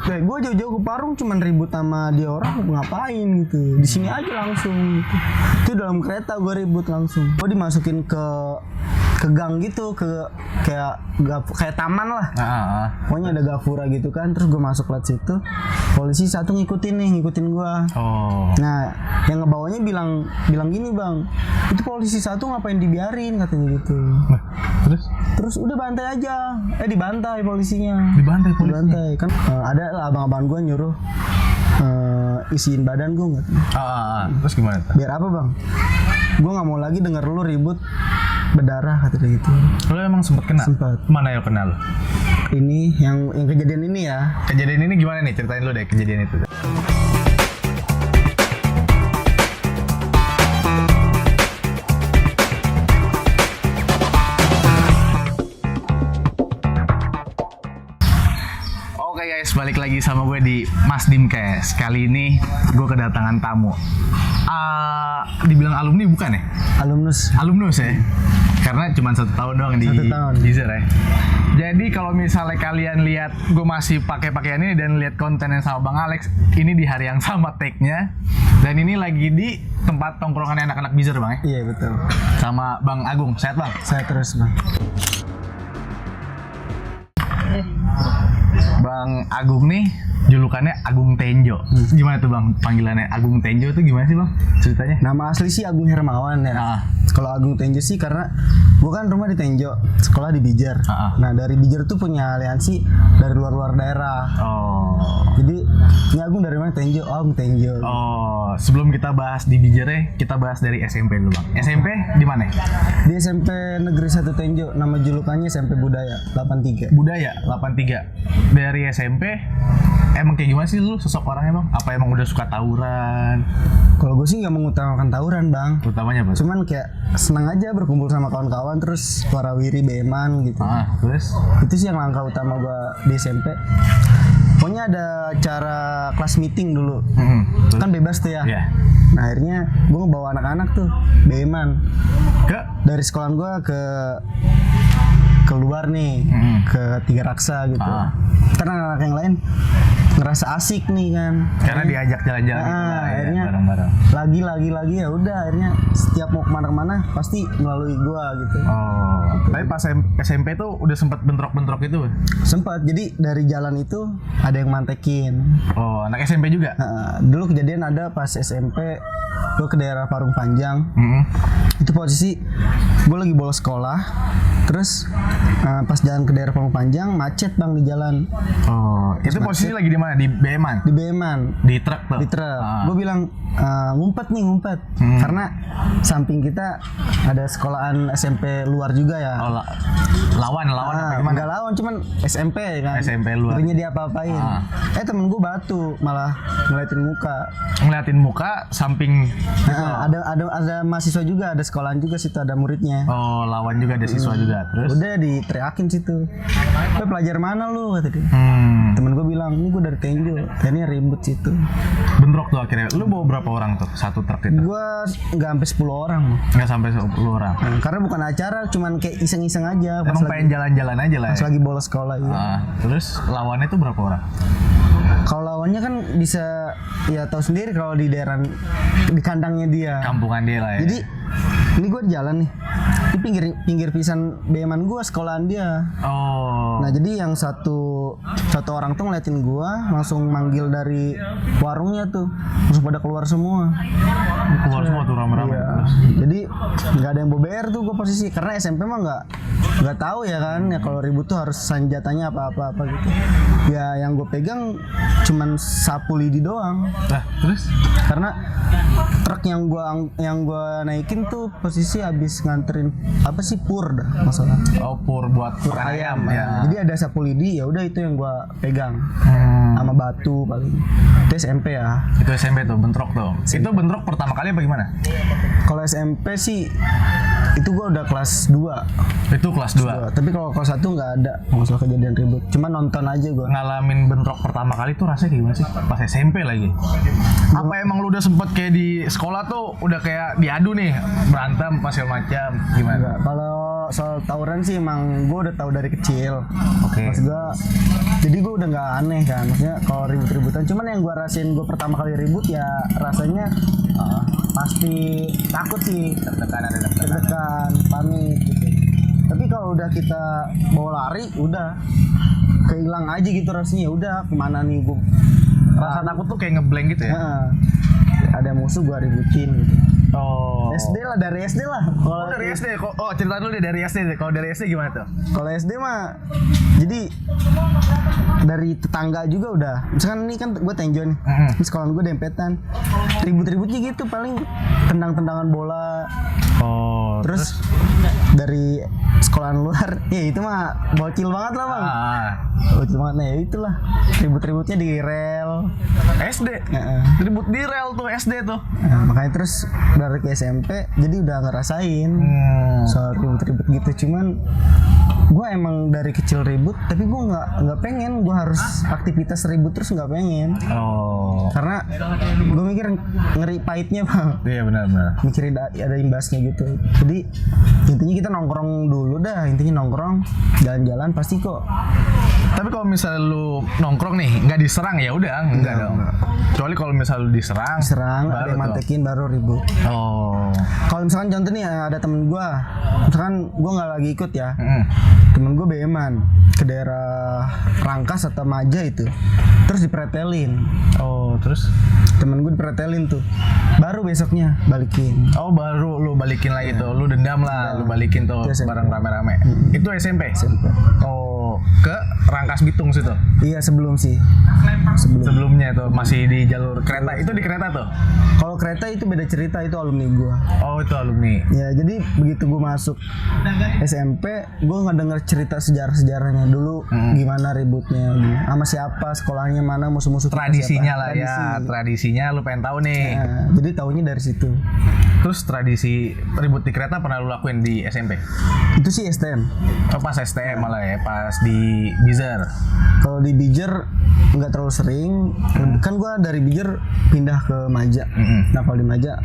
Kayak gue jauh-jauh ke Parung cuman ribut sama dia orang ngapain gitu. Di sini aja langsung gitu. Itu dalam kereta gue ribut langsung. Gue dimasukin ke gang gitu, ke kayak taman lah. Pokoknya ada gapura gitu kan. Terus gue masuk lewat situ. Polisi satu ngikutin gue. Nah, yang ngebawanya bilang gini, "Bang, itu polisi satu ngapain dibiarin?" katanya gitu. Terus udah bantai aja. Dibantai polisinya. Dibantai. Kan ada lah abang-abang gue nyuruh isiin badan gue nggak? Terus gimana? Biar apa, Bang? Gue nggak mau lagi denger lu ribut berdarah kata dia gitu. Lo emang sempet kena? Sempet. Mana yang kenal? Ini yang kejadian ini ya. Kejadian ini gimana nih? Ceritain lu deh kejadian itu. Oke guys, balik lagi sama gue di Mas Dimkes. Kali ini gue kedatangan tamu. Dibilang alumni bukan ya? Alumnus ya? Karena cuma 1 tahun doang di Deezer ya. Jadi kalau misalnya kalian lihat gue masih pakai pakaian ini dan lihat kontennya sama Bang Alex, ini di hari yang sama take-nya. Dan ini lagi di tempat tongkrongan anak-anak Deezer, Bang ya? Iya betul. Sama Bang Agung, sehat Bang? Saya terus, Bang. Bang Agung nih julukannya Agung Tenjo. Gimana tuh Bang panggilannya Agung Tenjo tuh gimana sih Bang ceritanya? Nama asli sih Agung Hermawan ya. Kalau Agung Tenjo sih karena gue kan rumah di Tenjo, sekolah di Bijar. Nah dari Bijar tuh punya aliansi dari luar daerah. Jadi ini Agung dari mana? Tenjo. Agung Tenjo. Sebelum kita bahas di Bijar kita bahas dari SMP dulu Bang. SMP di mana? Di SMP Negeri 1 Tenjo. Nama julukannya SMP Budaya 83. Budaya 83. Dari SMP emang kayak gimana sih lu sosok orangnya Bang? Apa emang udah suka tawuran? Kalau gue sih nggak mengutamakan tawuran Bang. Utamanya apa? Cuman kayak senang aja berkumpul sama kawan-kawan terus warawiri beman gitu. Terus? Itu sih yang langkah utama gue di SMP. Pokoknya ada acara kelas meeting dulu. Kan bebas tuh ya. Nah akhirnya gue ngebawa anak-anak tuh beman dari sekolahan gue keluar nih ke Tiga Raksa gitu. Karena anak-anak yang lain ngerasa asik nih kan. Karena diajak jalan-jalan gitu lah, akhirnya bareng-bareng. Lagi ya udah akhirnya setiap mau kemana-mana pasti melalui gua gitu. Tapi pas SMP tuh udah sempet bentrok-bentrok itu? Sempat. Jadi dari jalan itu ada yang mantekin. Anak SMP juga? Dulu kejadian ada pas SMP gua ke daerah Parung Panjang. Itu posisi gua lagi bolos sekolah. Terus pas jalan ke daerah Parung Panjang macet Bang di jalan. Itu posisi lagi di mana? Di Beman? Di Beman. Di truk tuh? Di truk. Gue bilang ngumpet. Karena samping kita ada sekolahan SMP luar juga ya. Lawan apa gimana? Enggak lawan, cuman SMP kan. SMP luar. Punya dia apa-apain. Temen gue batu malah ngeliatin muka samping. Ada mahasiswa juga, ada sekolahan juga situ, ada muridnya. Lawan juga ada siswa juga. Terus? Udah diteriakin situ. Pelajar mana lu kata dia. Temen gue bilang, ini gue dari Tenjo. Akhirnya ribut situ. Bentrok tuh akhirnya. Lu bawa berapa orang tuh satu truk itu? Gue nggak sampai 10 orang. Nggak sampai 10 orang. Karena bukan acara, cuman kayak iseng-iseng aja. Emang pengen jalan-jalan aja lah. Pas lagi bolos sekolah ya. Terus lawannya tuh berapa orang? Kalau lawannya kan bisa ya tahu sendiri kalau di daerah di kandangnya dia. Kampungan dia lah ya. Jadi ini gue jalan nih. Di pinggir pisan beman gue sekolahan dia. Nah jadi yang satu orang tuh ngeliatin gue langsung manggil dari warungnya tuh, langsung pada keluar semua. Keluar semua tuh rame-rame. Iya. Jadi nggak ada yang bober tuh gue posisi karena SMP mah nggak tahu ya kan ya kalau ribut tuh harus senjatanya apa gitu. Ya yang gue pegang cuman sapu lidi doang. Terus? Karena truk yang gua naikin tuh posisi habis nganterin apa sih pur dah masalah. Pur buat pur ayam. Ya. Jadi ada sapu lidi, ya udah itu yang gua pegang. Sama batu paling. Itu SMP ya. Itu SMP tuh bentrok tuh. SMP. Itu bentrok pertama kali apa gimana? Kalau SMP sih itu gua udah kelas 2. Itu kelas 2. Tapi kalau kelas 1 nggak ada masalah kejadian ribut. Cuma nonton aja gua. Ngalamin bentrok pertama kali tuh rasanya kayak gimana sih? Pas SMP lagi. Apa emang lu udah sempet kayak di sekolah tuh udah kayak diadu nih, berantem pas segala macam gimana? Enggak. Kalau Kalau soal tawuran sih emang gue udah tahu dari kecil. Oke. Maksud gue, jadi gue udah nggak aneh kan. Maksudnya kalau ribut-ributan, cuman yang gue rasain gue pertama kali ribut ya rasanya pasti takut sih, deg-degan, panik gitu. Tapi kalau udah kita bawa lari, udah kehilang aja gitu rasanya. Udah kemana nih gue? Rasa takut tuh kayak ngeblank gitu ya. Ada musuh gue ributin gitu. Oh. SD lah, dari SD lah. Oh, dari SD. Oh, cerita dulu deh dari SD. Kalau dari SD gimana tuh? Kalau SD mah, jadi dari tetangga juga udah. Misalkan ini kan gue tenjo nih, di sekolah gue dempetan, ribut-ributnya gitu paling tendang-tendangan bola. Oh. Terus dari sekolahan luar, ya itu mah bocil banget lah bang. Bocil banget, nah ya itulah ribut-ributnya di rel. SD. Ribut di rel tuh SD tuh. Nah, makanya terus dari ke SMP, jadi udah ngerasain soal ribut-ribut gitu. Cuman gue emang dari kecil ribut, tapi gue nggak pengen gue harus aktivitas ribut terus, nggak pengen. Oh. Karena gue mikir ngeri pahitnya bang. Iya benar-benar. Mikirin ada imbasnya gitu. Jadi intinya kita nongkrong dulu dah, intinya nongkrong, jalan-jalan pasti kok. Tapi kalau misalnya lu nongkrong nih nggak diserang ya udah enggak dong. Kecuali kalau misalnya lu diserang, ada yang mantekin baru ribut. Oh. Kalau misalkan contoh nih ada temen gue, misalkan gue nggak lagi ikut ya, temen gue beman ke daerah Rangkas atau Maja itu, terus dipretelin. Oh, terus temen gue dipretelin tuh, baru besoknya balikin. Oh, baru lu balikin lagi tuh, lu dendam lah, lu balikin tuh bareng rame-rame. Itu SMP? Oh, ke Rangkas Bitung situ? Iya sebelum sih. Sebelumnya itu masih di jalur kereta, itu di kereta tuh? Kalau kereta itu beda cerita, itu alumni gue. Oh, itu alumni. Ya jadi begitu gue masuk SMP, gue nggak denger cerita sejarah-sejarahnya dulu, gimana ributnya, sama siapa, sekolahnya mana, musuh-musuh tradisinya siapa. Lah ya, tradisinya lu pengen tahu nih. Nah, jadi taunya dari situ. Terus tradisi ribut di kereta pernah lu lakuin di SMP? Itu sih STM. Oh, pas STM malah ya, pas di Bizer. Kalau di Bijer nggak terlalu sering, kan gue dari Bijer pindah ke Maja. Nah kalau di Maja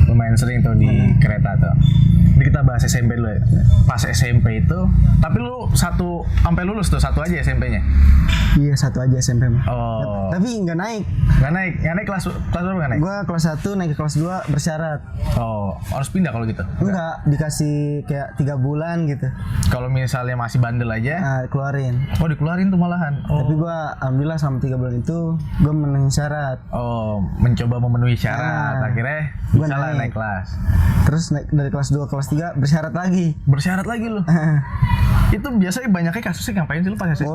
lumayan sering tuh di kereta tuh. Jadi kita bahas SMP dulu ya. Pas SMP itu, tapi lu sampai lulus tuh satu aja SMP-nya? Iya satu aja SMP mah. Oh. Tapi nggak naik. Nggak naik kelas berapa nggak naik? Gue kelas 1 naik ke kelas 2 bersyarat. Oh, harus pindah kalau gitu? Enggak, dikasih kayak 3 bulan gitu. Kalau misalnya masih bandel aja? Keluarin. Oh, dikeluarin tuh malahan. Oh. Tapi gue alhamdulillah selama 3 bulan itu gue memenuhi syarat. Oh, mencoba memenuhi syarat. Akhirnya gue naik kelas. Terus naik dari kelas 2 ke kelas 3 bersyarat lagi. Bersyarat lagi lu? Itu biasanya banyaknya kasusnya ngapain sih lu pas SMP?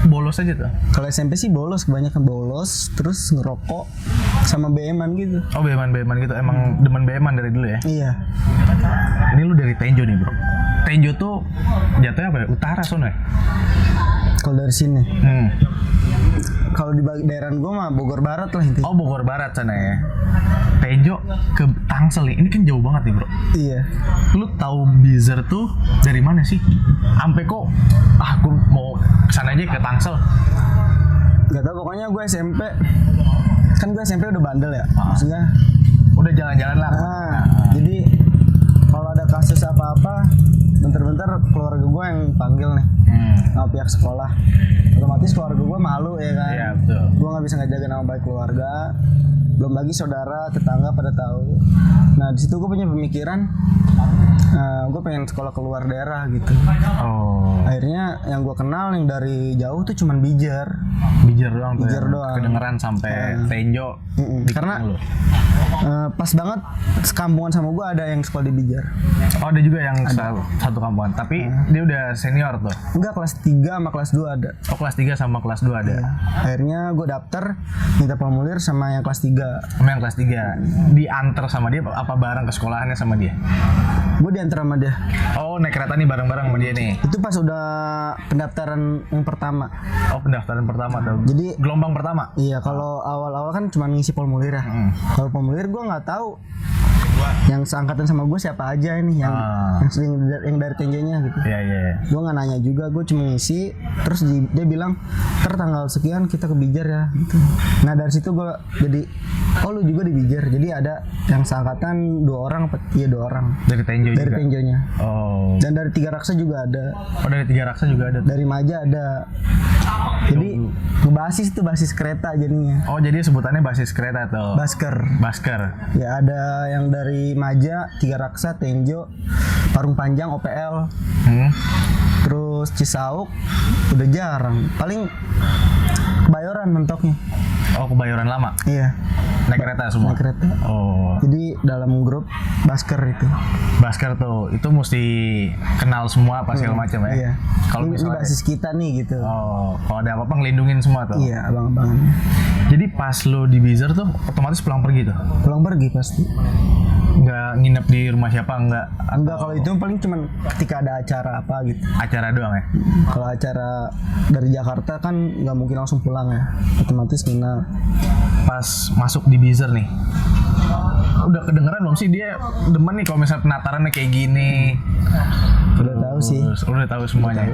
Bolos aja tuh? Kalau SMP sih bolos, kebanyakan bolos, terus ngerokok sama BM-an gitu. Oh, BM-an gitu, emang demen BM-an dari dulu ya? Iya. Ini lu dari Tenjo nih bro. Tenjo tuh jatuhnya apa ya? Utara sono ya? Kalau dari sini. Kalau di daerah gue mah Bogor Barat lah intinya. Oh, Bogor Barat sana ya. Tenjo ke Tangsel nih, ini kan jauh banget nih bro. Iya. Lu tahu Bizer tuh dari mana sih? Ampe kok, gue mau kesana aja ke Tangsel. Gak tau, pokoknya gue SMP, kan gue SMP udah bandel ya, maksudnya udah jalan-jalan lah. Jadi kalau ada kasus apa-apa, bentar-bentar keluarga gue yang panggil nih, sama pihak sekolah. Otomatis keluarga gue malu ya kan. Iya betul. Gue nggak bisa ngejaga nama baik keluarga. Belum lagi saudara, tetangga pada tahu. Nah di situ gue punya pemikiran, gue pengen sekolah keluar daerah gitu. Oh. Akhirnya yang gue kenal yang dari jauh tuh cuman Bijer doang. Kedengeran sampai Tenjo. Karena pas banget sekampungan sama gue ada yang sekolah di Bijer. Oh, ada juga yang satu kampungan. Tapi dia udah senior tuh. Enggak, kelas 3 sama kelas 2 ada. Oh, kelas 3 sama kelas 2 ada. Akhirnya gue daftar, minta formulir sama yang kelas 3. Sama yang kelas 3. Diantar sama dia apa bareng ke sekolahannya sama dia? Gue diantar sama dia. Oh, naik kereta nih bareng-bareng sama dia nih. Itu pas udah pendaftaran yang pertama. Oh, pendaftaran pertama tuh. Jadi gelombang pertama. Iya, kalau awal-awal kan cuma ngisi formulir ya. Kalau formulir gue nggak tahu yang seangkatan sama gue siapa aja ini yang sering yang dari tenjonya gitu. Iya. Gue nggak nanya juga, gue cuma ngisi. Terus dia bilang tanggal sekian kita ke Bijar ya gitu. Nah dari situ gue jadi lu juga di Bijar. Jadi ada yang seangkatan 2 orang iya 2 orang dari tenjo dari juga? tenjonya. Dan dari 3 Raksa juga ada. Dari 3 Raksa juga ada. Dari Maja ada. Jadi ngebasis itu basis kereta jadinya. Jadi sebutannya basis kereta tuh. Basker. Ya ada yang dari Maja, 3 Raksa, Tenjo, Parung Panjang, OPL. Terus Cisauk udah jarang. Paling Kebayoran mentoknya. Kebayoran lama? Iya. Naik kereta semua? Naik kereta. Jadi dalam grup Basker itu. Basker tuh, itu mesti kenal semua apa segala macam ya? Iya. Kalau misalnya basis kita nih gitu. Kalau ada apa-apa ngelindungin semua tuh? Iya, abang-abangannya. Jadi pas lo di Bizer tuh otomatis pulang pergi tuh? Pulang pergi pasti. Nggak nginep di rumah siapa? Enggak, kalau itu paling cuman ketika ada acara apa gitu. Acara doang ya? Kalau acara dari Jakarta kan nggak mungkin langsung pulang ya, otomatis nginep. Pas masuk di Bizer nih, udah kedengeran belum sih dia demen nih kalau misalnya penatarannya kayak gini? Udah tahu sih. Udah tahu semuanya.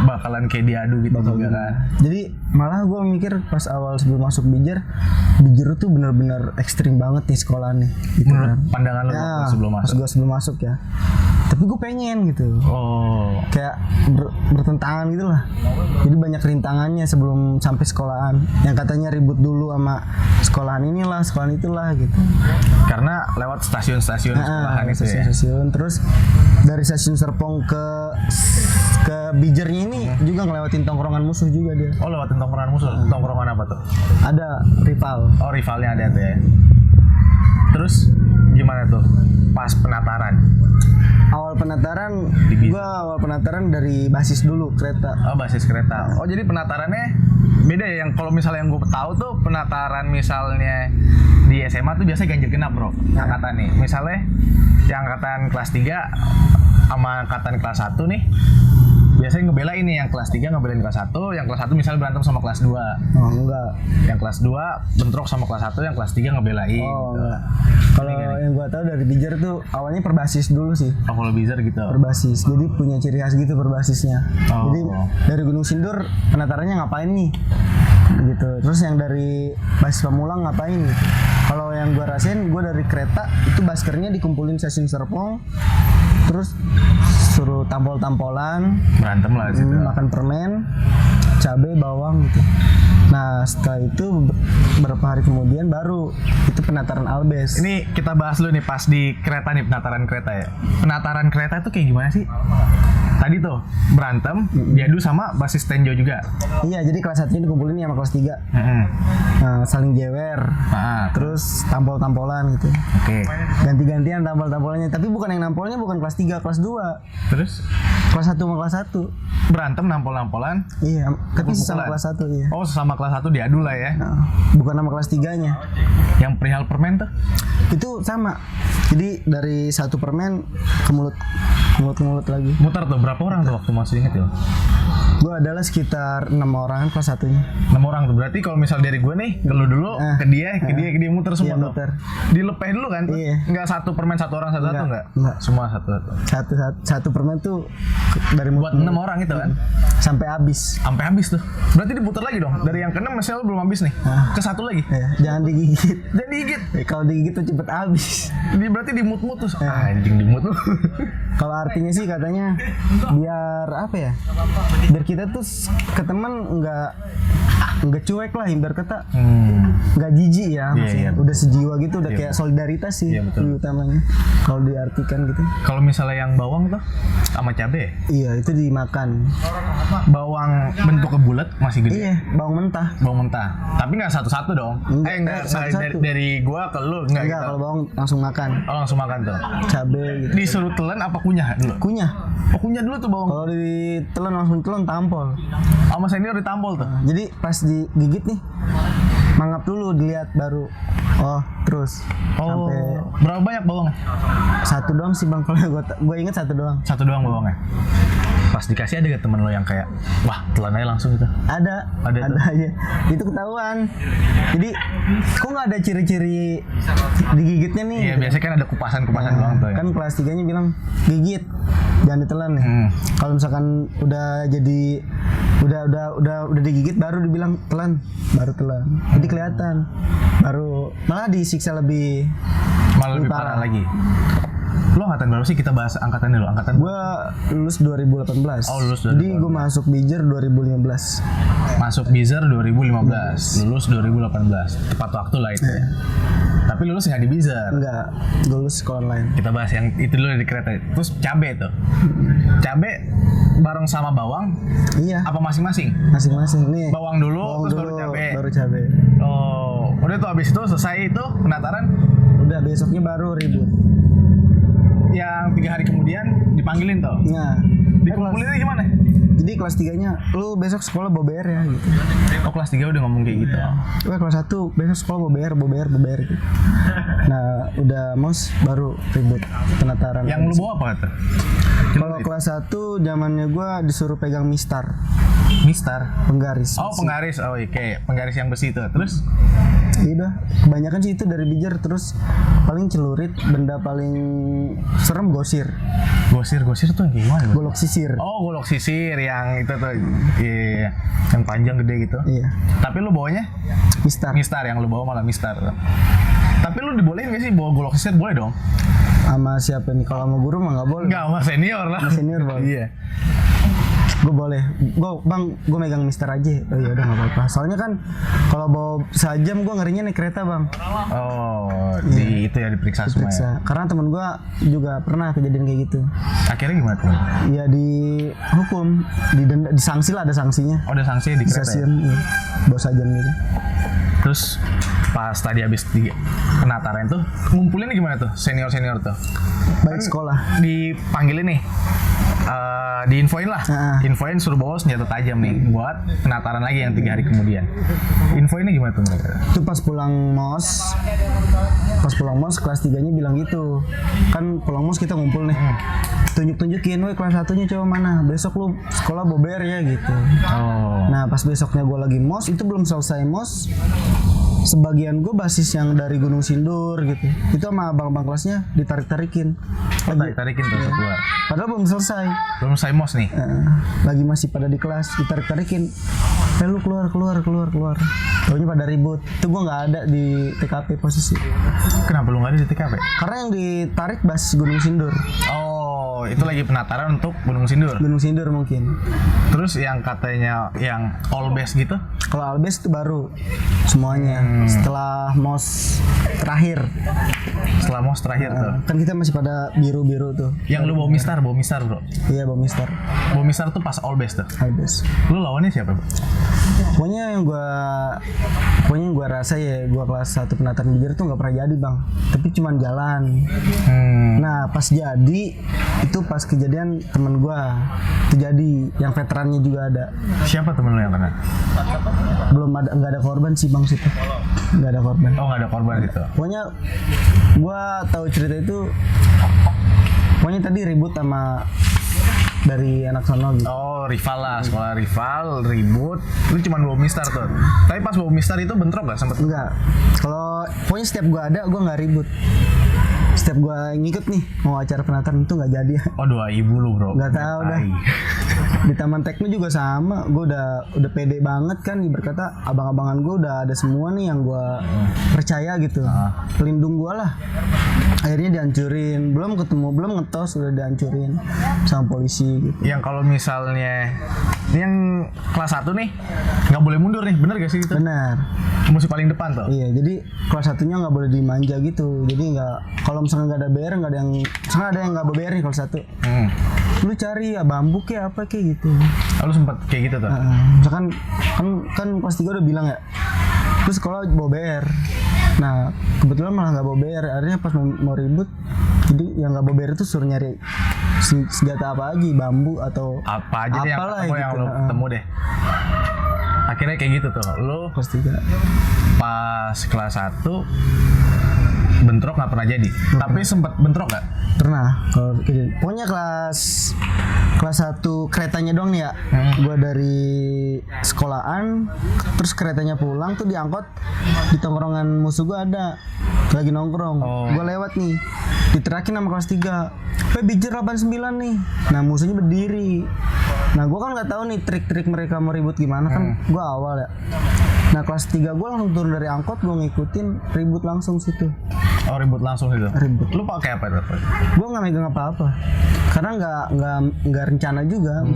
Bakalan kayak diadu gitu juga kan. Jadi malah gue mikir pas awal sebelum masuk Bijer tuh benar-benar ekstrim banget nih sekolahnya. Gitu menurut kan. pandangan lo sebelum masuk? Pas gue sebelum masuk ya. Tapi gue pengen gitu. Kayak bertentangan gitu lah. Jadi banyak rintangannya sebelum sampai sekolahan. Yang katanya ribut dulu sama sekolahan inilah, sekolahan itulah gitu. Karena lewat stasiun-stasiun sekolahan itu ya. Stasiun. Terus dari stasiun Serpong ke Bijernya ini juga ngelewatin tongkrongan musuh juga dia. Lewatin tongkrongan musuh. Tongkrongan apa tuh? Ada rival. Rivalnya ada tuh ya. Terus gimana tuh pas penataran? Awal penataran dari basis dulu kereta. Basis kereta. Jadi penatarannya beda ya. Yang kalau misalnya yang gue tahu tuh penataran misalnya di SMA tuh biasanya ganjil genap bro. Angkatan nih. Misalnya yang angkatan kelas 3 sama angkatan kelas 1 nih biasanya ngebelain nih yang kelas 3 ngebelain kelas 1, yang kelas 1 misalnya berantem sama kelas 2. Enggak. Yang kelas 2 bentrok sama kelas 1, yang kelas 3 ngebelain. Enggak. Kalau yang gua tahu dari Bijer tuh awalnya perbasis dulu sih. Kalau Bijer gitu. Perbasis. Jadi punya ciri khas gitu perbasisnya. Jadi dari Gunung Sindur penatarannya ngapain nih? Gitu. Terus yang dari basis Pamulang ngapain gitu. Kalau yang gua rasain, gua dari kereta itu baskernya dikumpulin stasiun Serpong. Terus suruh tampol-tampolan, berantem lah gitu. Makan permen, cabai, bawang gitu. Nah setelah itu beberapa hari kemudian baru itu penataran Albes. Ini kita bahas dulu nih pas di kereta nih, penataran kereta ya. Penataran kereta itu kayak gimana sih? Tadi tuh berantem, diadu sama basis Tenjo juga. Iya, jadi kelas 1 dikumpulin sama kelas 3. Nah, saling jewer. Terus tampol-tampolan gitu. Oke. Ganti-gantian tampol-tampolannya, tapi bukan yang nampolnya bukan kelas 3, kelas 2. Terus kelas 1 sama kelas 1. Berantem nampol-nampolan. Iya, tapi sama kelas 1 iya. Sama kelas 1 diadu lah ya. Bukan sama kelas 3-nya. Yang perihal permen tuh? Itu sama. Jadi dari satu permen ke mulut lagi. Muter tuh berapa orang tuh waktu masih inget ya? Gue adalah sekitar 6 orang kelas 1-nya. 6 orang tuh berarti kalau misal dari gue nih ke lu dulu, ke dia muter semua tuh. Muter. Dilepeh dulu kan? Iya. Enggak satu permen satu orang satu-satu enggak? Semua satu-satu. Satu permen tuh dari buat 6 orang itu kan? Sampai habis. Sampai habis tuh. Berarti diputar lagi dong. Dari yang ke-6 misalnya belum habis nih. Ke satu lagi. Jangan digigit. Jangan digigit. Kalau digigit tuh cepet habis. Berarti dimut-mut tuh. Anjing dimut tuh. Kalau artinya sih katanya biar apa ya? Biar kita tuh ke teman nggak cuek lah, biar kata nggak jijik ya, maksudnya udah sejiwa gitu, udah kayak solidaritas sih utamanya kalau diartikan gitu. Kalau misalnya yang bawang tuh sama cabe? Iya, itu dimakan. Bawang bentuknya bulat masih gede? Iya, bawang mentah. Bawang mentah, tapi nggak satu-satu dong? Enggak satu-satu. Dari gua ke lu enggak gitu? Kalau bawang langsung makan. Langsung makan tuh? Cabe gitu. Disuruh telan apa kunyah dulu? Kunyah. Kunyah dulu tuh bawang? Kalau ditelan langsung telan tampol. Sama senior ditampol tuh? Jadi pas digigit nih, mangap dulu, dilihat baru. Terus sampai berapa banyak bawang? Satu doang sih bang, kalau gue inget satu doang. Satu doang bawangnya. Pas dikasih ada gak temen lo yang kayak wah telan aja langsung gitu? Ada tuh. aja. Itu ketahuan. Jadi kok nggak ada ciri-ciri digigitnya nih? Iya, biasanya kan ada kupasan-kupasan doang tuh ya. Kan kelas 3-nya bilang gigit, jangan ditelan nih. Kalau misalkan udah jadi udah digigit baru dibilang telan, baru telan. Jadi kelihatan. Baru malah disiksa lebih parah lagi. Lo angkatan berapa sih? Kita bahas angkatannya lo. Angkatan gua lulus 2018. Oh, lulus 2018. Jadi gua masuk Bijer 2015. Masuk Bizer 2015, lulus 2018. Tepat waktu lah itu. Tapi lulus nggak di Bizer. Enggak, gua lulus sekolah lain. Kita bahas yang itu dulu di kereta. Terus cabe tuh. Cabe bareng sama bawang. Iya. Apa masing-masing? Masing-masing nih. Bawang dulu, terus baru cabe. Baru cabe. Oh, udah tuh abis itu selesai itu pendaftaran. Udah besoknya baru ribut. Yang 3 hari kemudian dipanggilin tuh. Nah, Dikumpulinnya gimana? jadi kelas 3-nya lu besok sekolah bober ya gitu. Oh, kelas 3 udah ngomong kayak gitu. Wah, kelas 1 besok sekolah bober gitu. Nah, udah mos baru ribut penataran. Yang lu bawa apa tuh? Kalau kelas 1 zamannya gua disuruh pegang mistar, penggaris. Oh, penggaris. Oh, iya, kayak penggaris yang besi itu. Terus Iya udah, kebanyakan sih itu dari Bijer. Terus paling celurit, benda paling serem gosir gosir tuh yang gimana? golok sisir. Oh, golok sisir yang itu tuh. Iya. Yang panjang gede gitu. Iya, Tapi lu bawanya mistar yang lu bawa malah mistar. Tapi lu dibolehin gak sih bawa golok sisir? Boleh dong. sama siapa nih? Kalau sama guru mah nggak boleh. Enggak, sama senior lah. Sama senior boleh. Iya. Gue boleh, gue megang mister aja. Oh iya udah nggak apa-apa. Soalnya kan kalau bawa sajam gue ngerinya naik kereta bang. Oh, di itu ya diperiksa semua ya. Diperiksa. Karena temen gue juga pernah kejadian kayak gitu. Akhirnya gimana tuh? Ya dihukum, didenda, disangsi lah, ada sanksinya. Oh, ada sanksi di kereta ya? Disasian, iya. Bawa sajam gitu. Terus pas tadi habis penataran tuh ngumpulinnya gimana tuh senior tuh? Baik sekolah. Dipanggilin nih, diinfoin lah, infoin suruh bawa senjata tajam nih buat penataran lagi yang 3 hari kemudian. Infoinnya gimana tuh mereka? Itu pas pulang mos kelas 3-nya bilang gitu. Kan pulang mos kita ngumpul nih. Tunjukin, woi kelas 1-nya coba mana? Besok lu sekolah bober ya gitu. Oh. Nah pas besoknya gue lagi mos, itu belum selesai mos. Sebagian gue basis yang dari Gunung Sindur gitu. Itu sama abang-abang kelasnya ditarik-tarikin. Tarik-tarikin tuh keluar. Padahal belum selesai. Belum selesai mos nih. Lagi masih pada di kelas, ditarik-tarikin. Lu keluar. Taunya pada ribut. Itu gue nggak ada di TKP posisi. Kenapa lu nggak ada di TKP? Karena yang ditarik basis Gunung Sindur. Oh, itu lagi penataran untuk Gunung Sindur. Gunung Sindur mungkin. Terus yang katanya yang all base gitu? Kalau Albes itu baru semuanya setelah mos terakhir. Setelah mos terakhir tuh. Kan kita masih pada biru tuh. Yang lu bawa mistar bro. Iya bawa mister. Bawa mistar tuh pas all base tuh. Albes. Lu lawannya siapa bro? Pokoknya yang gua rasa ya gua kelas 1 penataran Bijer tuh nggak pernah jadi bang. Tapi cuman jalan. Nah pas jadi itu pas kejadian temen gua itu jadi yang veterannya juga ada. Siapa temen lu yang kena? Belum ada, nggak ada korban sih bang situ. Nggak ada korban. Oh, nggak ada korban gitu. Pokoknya gua tahu cerita itu. Pokoknya tadi ribut sama dari anak sono gitu. Oh, rival lah, sekolah rival, ribut. Lu cuma bawa mistar tuh. Tapi pas bawa mistar itu bentrok gak sempet? Enggak. Kalau pokoknya setiap gua ada, gua nggak ribut. Setiap gua ngikut nih mau acara penataran itu nggak jadi. Oh, doa ibu lu bro. Nggak tahu dah. Di Taman Tekno juga sama. Gua udah pede banget kan. Berkata abang-abangan gua udah ada semua nih yang gua percaya gitu. Pelindung gua lah. Akhirnya dihancurin. Belum ngetos udah dihancurin sama polisi gitu. Yang kalau misalnya yang kelas 1 nih nggak boleh mundur nih, bener gak sih itu? Benar. Mesti paling depan tuh. Iya, jadi kelas 1-nya nggak boleh dimanja gitu. Jadi nggak, kalau misalnya nggak ada BR, nggak ada yang, misalnya ada yang nggak bayar nih kelas 1. Lu cari ya bambu kayak apa kayak gitu. Oh, lu sempet kayak gitu tuh? Misalkan kan kelas 3 udah bilang ya, terus sekolah bawa BR. Nah kebetulan malah nggak bawa BR. Akhirnya pas mau ribut, jadi yang nggak bawa BR itu suruh nyari senjata apa aja, bambu atau apa aja deh yang apalah ketemu, gitu. yang lu ketemu deh. Akhirnya kayak gitu tuh. Lu kelas 3. pas kelas 1 bentrok nggak pernah jadi. Tapi sempat bentrok nggak? Pernah. Kalau pokoknya kelas 1 keretanya doang nih ya. Gua dari sekolahan terus keretanya pulang tuh diangkut di tongkrongan musuh gua ada lagi nongkrong. Gua lewat nih. Diterakin sama kelas 3. Bijer 89 nih. Nah, musuhnya berdiri. Nah, gua kan nggak tahu nih trik-trik mereka mau ribut gimana kan. Gua awal ya. Nah, kelas 3 gua langsung turun dari angkot, gua ngikutin ribut langsung situ. Oh, ribut langsung gitu. Ribut. Lu pakai apa tuh? Gue nggak megang apa-apa karena nggak rencana juga.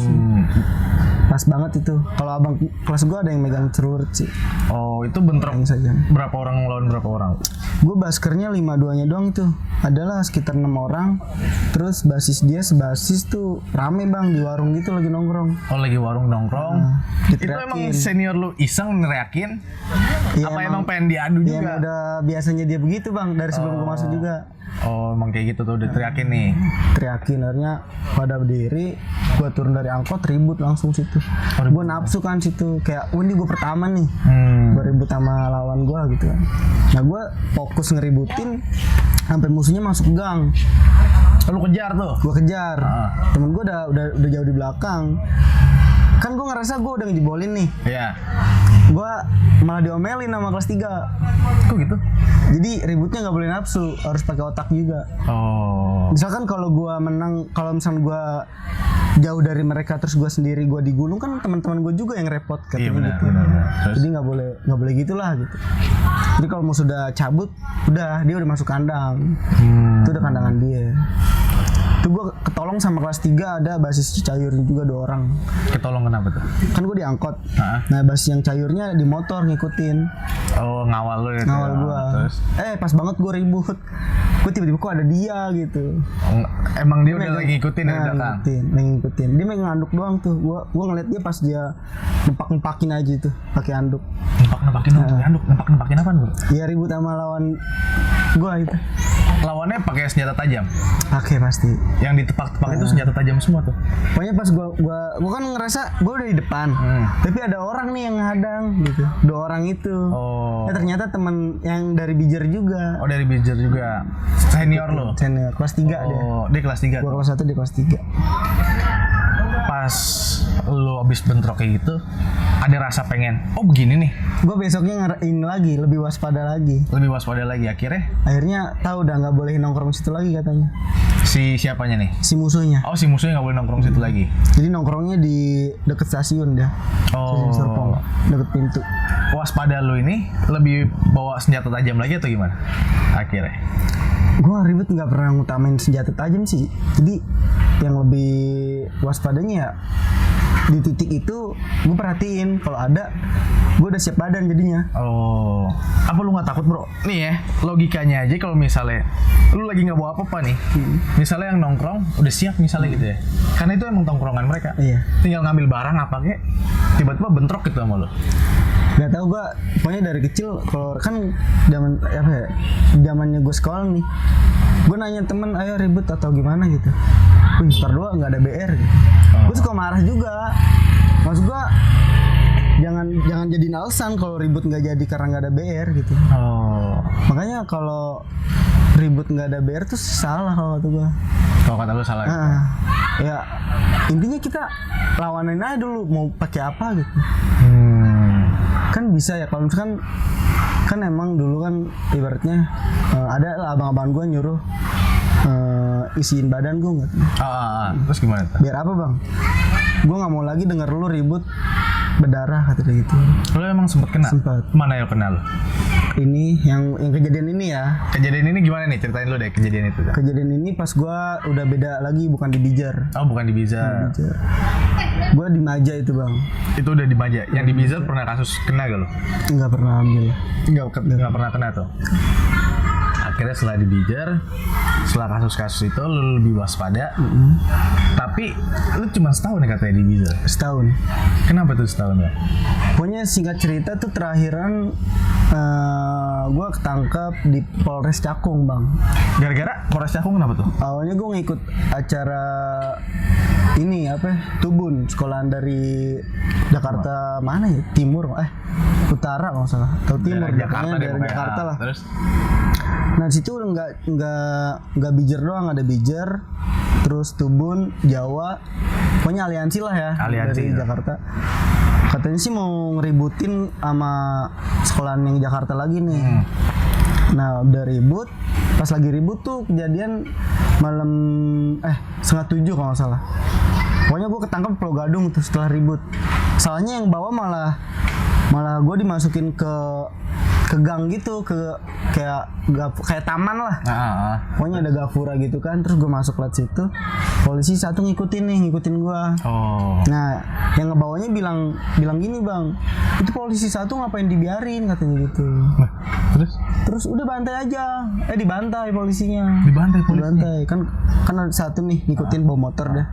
Pas banget itu. Kalau abang kelas gue ada yang megang celurit sih. Oh, itu bentrok saja. Berapa orang lawan berapa orang? Gue baskernya 5-2-nya doang itu. Adalah sekitar 6 orang. Terus basis dia sebasis tuh rame bang di warung gitu lagi nongkrong. Oh, lagi warung nongkrong. Itu emang senior lu iseng neriakin? Ya, apa emang pengen diadu juga? Iya, udah biasanya dia begitu bang dari sebelum gue masuk juga. Oh, emang kayak gitu tuh udah teriakin nih. Teriakin akhirnya pada berdiri, gue turun dari angkot ribut langsung situ. Gue nafsu kan situ kayak, ini gue pertama nih, gue ribut sama lawan gue gitu kan. Nah gue fokus ngeributin sampai musuhnya masuk gang. Lu kejar tuh? Gue kejar. Temen gue udah jauh di belakang. Kan gue ngerasa gue udah ngejebolin nih. Iya. Gue malah diomelin sama kelas 3. Kok gitu? Jadi ributnya nggak boleh nafsu, harus pakai otak juga. Oh. Misalkan kalau gue menang, kalau misalnya gue jauh dari mereka terus gue sendiri gue digulung kan teman-teman gue juga yang repot katanya. Iya, benar, gitu. benar. Jadi nggak boleh gitulah gitu. Jadi kalau musuh udah cabut, udah dia udah masuk kandang. Itu udah kandangan dia. Itu gue ketolong sama kelas 3 ada basis Cayur juga 2 orang. Ketolong kenapa tuh? Kan gue diangkot. Nah basis yang Cayurnya di motor ngikutin. Oh, ngawal lu ya? Ngawal gue. Pas banget gue ribut. Gue tiba-tiba kok ada dia gitu. Emang dia udah lagi ngikutin ya belakang? Ngikutin. Dia megang anduk doang tuh. Gue ngeliat dia pas dia nempak-nempakin aja tuh pakai anduk. Nempak-nempakin anduk? Nempak-nempakin apaan bro? Iya ribut sama lawan gue itu. Lawannya pakai senjata tajam? Pakai pasti. Yang ditepak-tepak itu senjata tajam semua tuh? Pokoknya pas gue kan ngerasa gue udah di depan, tapi ada orang nih yang ngadang gitu. 2 orang itu. Oh. Ternyata temen yang dari Bijer juga. Oh, dari Bijer juga. Senior lo? Senior, kelas 3 dia. Oh, dia kelas 3? Gue kelas 1, dia kelas 3. Pas lo abis bentrok kayak gitu, ada rasa pengen, oh begini nih. Gue besoknya ini lagi, lebih waspada lagi. Akhirnya tahu udah nggak boleh nongkrong situ lagi katanya. Si siapanya nih? Si musuhnya. Oh, si musuhnya nggak boleh nongkrong situ lagi. Jadi nongkrongnya di deket stasiun dia. Oh. Stasiun Serpong, deket pintu. Waspada lo ini lebih bawa senjata tajam lagi atau gimana? Akhirnya? Gue ribet nggak pernah ngutamain senjata tajam sih. Jadi yang lebih waspadanya ya di titik itu gue perhatiin kalau ada gue udah siap badan jadinya. Oh, apa lu nggak takut bro? Nih ya logikanya aja kalau misalnya lu lagi nggak bawa apa-apa nih, misalnya yang nongkrong udah siap misalnya gitu ya, karena itu emang tongkrongan mereka. Iya. Tinggal ngambil barang apa kek, tiba-tiba bentrok gitu sama lu. Gak tau gue, pokoknya dari kecil kalau kan zamannya gue sekolah nih, gue nanya temen ayo ribut atau gimana gitu. Ntar dua nggak ada BR gitu. Gue suka marah juga. Maksud gue jangan jadiin alasan kalau ribut nggak jadi karena nggak ada BR gitu. Oh. Makanya kalau ribut nggak ada BR tuh salah kalau kata gue. Kalau kata lu salah. Ya intinya kita lawanin aja dulu mau pakai apa gitu. Kan bisa ya kalau misalkan kan emang dulu kan ibaratnya ada lah abang-abang gue nyuruh isiin badan gue nggak? Terus gimana? Biar apa bang? Gue nggak mau lagi denger lu ribut berdarah kata dia gitu. Lu emang sempet kena? Sempet. Mana yang kena lu? Ini yang kejadian ini ya. Kejadian ini gimana nih? Ceritain lu deh kejadian itu. Kejadian ini pas gue udah beda lagi, bukan di Bijar. Oh bukan di Bijar. Gue di Maja itu bang. Itu udah di Maja. Yang di Bijar pernah kasus kena gak lu? Nggak pernah ambil. Nggak pernah kena tuh. Akhirnya setelah di Bijar, setelah kasus-kasus itu lu lebih waspada. Tapi lu cuma setahun ya katanya di Bijar. Setahun. Kenapa tuh setahun ya? Pokoknya singkat cerita tuh terakhiran gue ketangkep di Polres Cakung bang. Gara-gara Polres Cakung kenapa tuh? Awalnya gue ngikut acara ini apa? Tubun, sekolahan dari Jakarta mana ya? Timur, utara kalau nggak salah. Atau timur, Daerah Jakarta pokoknya deh, dari pokoknya. Jakarta lah. Terus Nah situ nggak bijer doang, ada bijer, terus Tubun, Jawa, pokoknya aliansi lah ya. Aliansi, dari ya. Jakarta. Katanya sih mau ngeributin sama sekolahan yang Jakarta lagi nih. Nah udah ribut, pas lagi ribut tuh kejadian malam 6:30 kalau nggak salah. Pokoknya gue ketangkep di Pulau Gadung tuh setelah ribut. Soalnya yang bawa malah gue dimasukin ke gang gitu, kayak taman lah. Pokoknya ada gapura gitu kan, terus gue masuk lewat situ. Polisi satu ngikutin gue. oh. Nah, yang ngebawanya bilang gini, "Bang, itu polisi satu ngapain dibiarin?" katanya gitu. Nah, terus Terus udah bantai aja. Dibantai polisinya. Dibantai polisinya? Dibantai. Kan ada satu nih ngikutin bawa motor dah.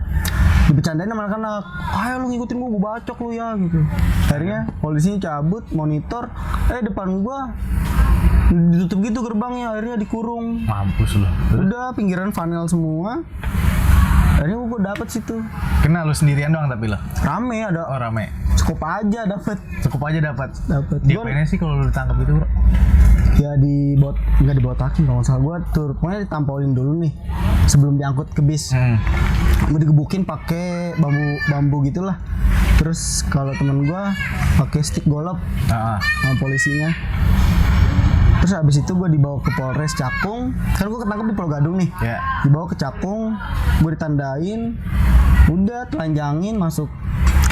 Dibecandain sama anak-anak. "Ayo lu ngikutin gua bacok lu ya," gitu. Akhirnya polisinya cabut, monitor, depan gua ditutup gitu gerbangnya, akhirnya dikurung. Mampus lu. Terus? Udah pinggiran panel semua. Akhirnya gua dapet situ. Kena lu sendirian doang tapi lo? Rame ada. Oh rame. Cukup aja dapet. Cukup aja dapat. Gua DP-nya sih kalau lu ditangkap itu bro? ya nggak dibotakin kalau nggak salah, gua pokoknya ditampolin dulu nih sebelum diangkut ke bis. Mau digebukin pakai bambu gitulah. Terus kalau temen gua pakai stick golop sama polisinya. Terus habis itu gue dibawa ke Polres Cakung. Kan gue ketangkep di Pulau Gadung nih. Yeah. Dibawa ke Cakung, gue ditandain, udah telanjangin masuk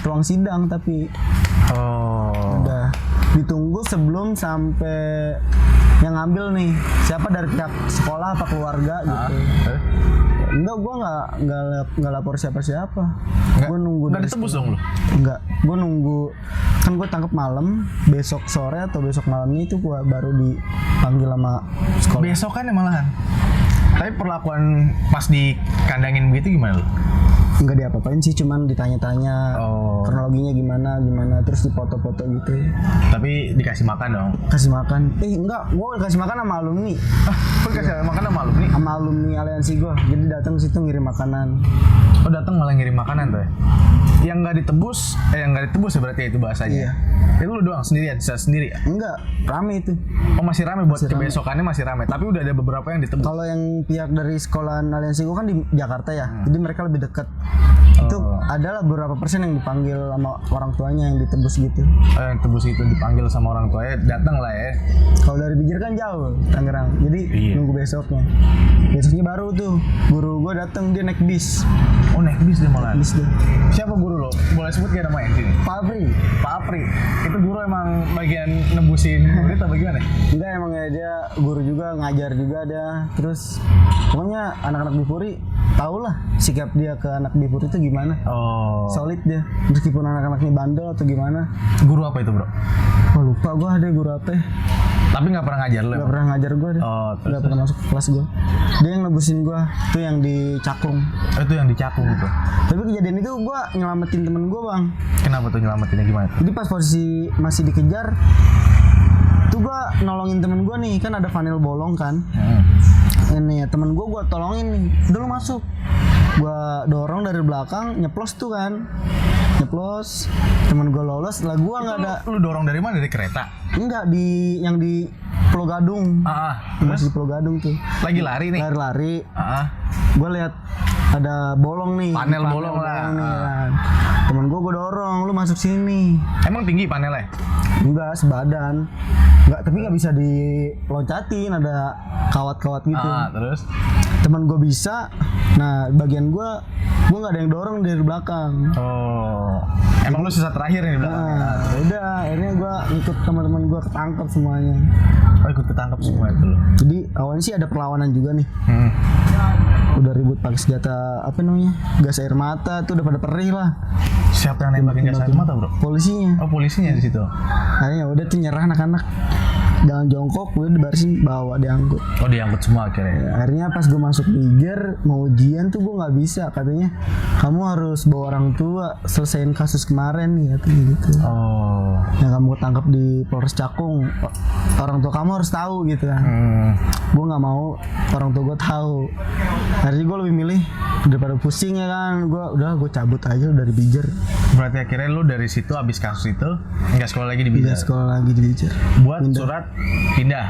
ruang sidang, tapi udah ditunggu sebelum sampai yang ngambil nih siapa dari pihak sekolah apa keluarga gitu. Enggak, gue nggak lapor siapa-siapa. Gue nunggu. Nggak ditebus dong lu? Enggak, gue nunggu. Kan gue tangkap malam, besok sore atau besok malamnya itu gue baru dipanggil sama sekolah. Besokan ya malahan. Tapi perlakuan pas dikandangin begitu gimana lu? Enggak diapa-apain sih, cuman ditanya-tanya kronologinya gimana, terus dipoto-foto gitu. Tapi dikasih makan dong? Kasih makan? Enggak, gue kasih makan sama alumni. Lu kasih makan sama alumni? Sama alumni aliansi gue, jadi datang ke situ ngirim makanan. Oh datang malah ngirim makanan tuh ya? Yang nggak ditebus ya berarti itu bahasanya? Iya. Itu lu doang sendirian, bisa sendiri ya? Enggak, rame itu. Oh masih rame buat Masih rame. kebesokannya masih rame, tapi udah ada beberapa yang ditebus. Kalau yang pihak dari sekolahan aliansi gue kan di Jakarta ya, jadi mereka lebih dekat. Itu adalah beberapa persen yang dipanggil sama orang tuanya yang ditebus gitu. Yang tebus itu dipanggil sama orang tuanya, datang lah ya. Kalau dari Bijir kan jauh, Tangerang, jadi nunggu besoknya. Besoknya baru tuh guru gue datang, dia naik bis. Oh naik bis dia malah. Bis dia. Siapa guru lo? Boleh sebut gak namanya di sini? Pabri. Pak Apri. Itu guru emang bagian nebusin murid atau bagaimana? Enggak, emang ya dia guru juga, ngajar juga ada. Terus pokoknya anak-anak Bipuri tau lah sikap dia ke anak Bipuri itu gimana. Solid dia, meskipun anak-anaknya bandel atau gimana. Guru apa itu bro? Oh lupa gue ada guru apa ya. Tapi nggak pernah ngajar lo? Gak pernah ngajar gue deh. Gak pernah masuk ke kelas gue. Dia yang nebusin gue, itu yang di Cakung. Itu yang di Cakung itu. Tapi kejadian itu gue nyelamatin temen gue bang. Kenapa tuh nyelamatinnya gimana? Jadi pas posisi masih dikejar, tuh gue nolongin temen gue nih, kan ada panel bolong kan. Ini ya temen gue tolongin nih, udah lu masuk. Gue dorong dari belakang, nyeplos tuh kan. Nyeplos, temen gue lolos, lah gue nggak ada. Lu dorong dari mana? Dari kereta? Enggak, yang di Pulau Gadung. Masih di Pulau Gadung tuh. Lagi lari nih? Lari. Gue lihat ada bolong nih. Panel bolong lah. Nih, kan. Temen gue dorong, lu masuk sini. Emang tinggi panelnya? Enggak, sebadan. Enggak, tapi nggak bisa diloncatin, ada kawat-kawat gitu. Terus? Temen gue bisa. Nah, bagian gue nggak ada yang dorong dari belakang. Emang lu sisa terakhir nih di belakang? Nah, udah, akhirnya gue ikut teman-teman gue ketangkep semuanya. Ikut ketangkep semua itu lo? Jadi awalnya sih ada perlawanan juga nih. Udah ribut pakai senjata apa namanya, gas air mata tuh udah pada perih lah. Siapa yang nembakin gas air mata bro? Polisinya. Oh polisinya di situ. Akhirnya udah tuh nyerah anak-anak. jangan jongkok, gue dibarisin bawa diangkut. Oh diangkut semua akhirnya. Ya, akhirnya pas gue masuk Bijer mau ujian tuh gue nggak bisa, katanya kamu harus bawa orang tua selesaiin kasus kemarin nih, katanya gitu. Oh. Yang kamu tangkap di Polres Cakung, orang tua kamu harus tahu gitu kan. Gue nggak mau orang tua gue tahu. Akhirnya gue lebih milih daripada pusing ya kan, gue cabut aja dari Bijer. Berarti akhirnya lu dari situ abis kasus itu nggak sekolah lagi di Bijer? Nggak sekolah lagi di Bijer. Buat Pindah. surat pindah?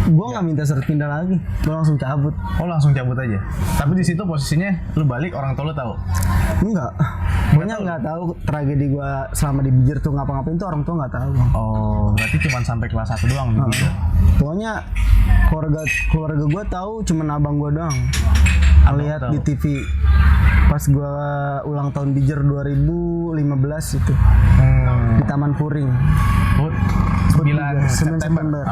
Gue nggak minta surat pindah lagi, gue langsung cabut. Oh langsung cabut aja. Tapi di situ posisinya lu balik orang tua lu tahu? Enggak. Pokoknya nggak tahu tragedi gue selama di Bijer tuh ngapa-ngapain tuh orang tua nggak tahu. Oh berarti cuma sampai kelas 1 doang di Bijer? Pokoknya keluarga gue tahu, cuman abang gue doang. Lihat di TV pas gue ulang tahun Bijer 2015 itu di Taman Puring. HUT 9 September.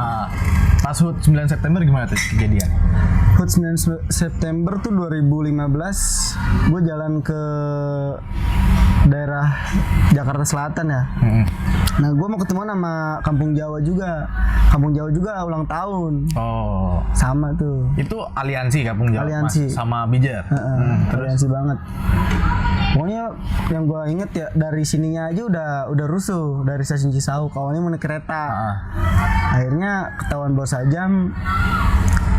Pas HUT 9 September gimana tuh kejadian? HUT 9 September tuh 2015 gue jalan ke daerah Jakarta Selatan ya. Nah gue mau ketemu sama Kampung Jawa juga. Kampung Jawa juga ulang tahun. Oh. Sama tuh. Itu aliansi Kampung Jawa Aliansi. Mas, sama Bijer. Aliansi banget. Pokoknya yang gue inget ya dari sininya aja udah rusuh dari stasiun Cisauk. Awalnya mau naik kereta. Akhirnya ketahuan bos Ajam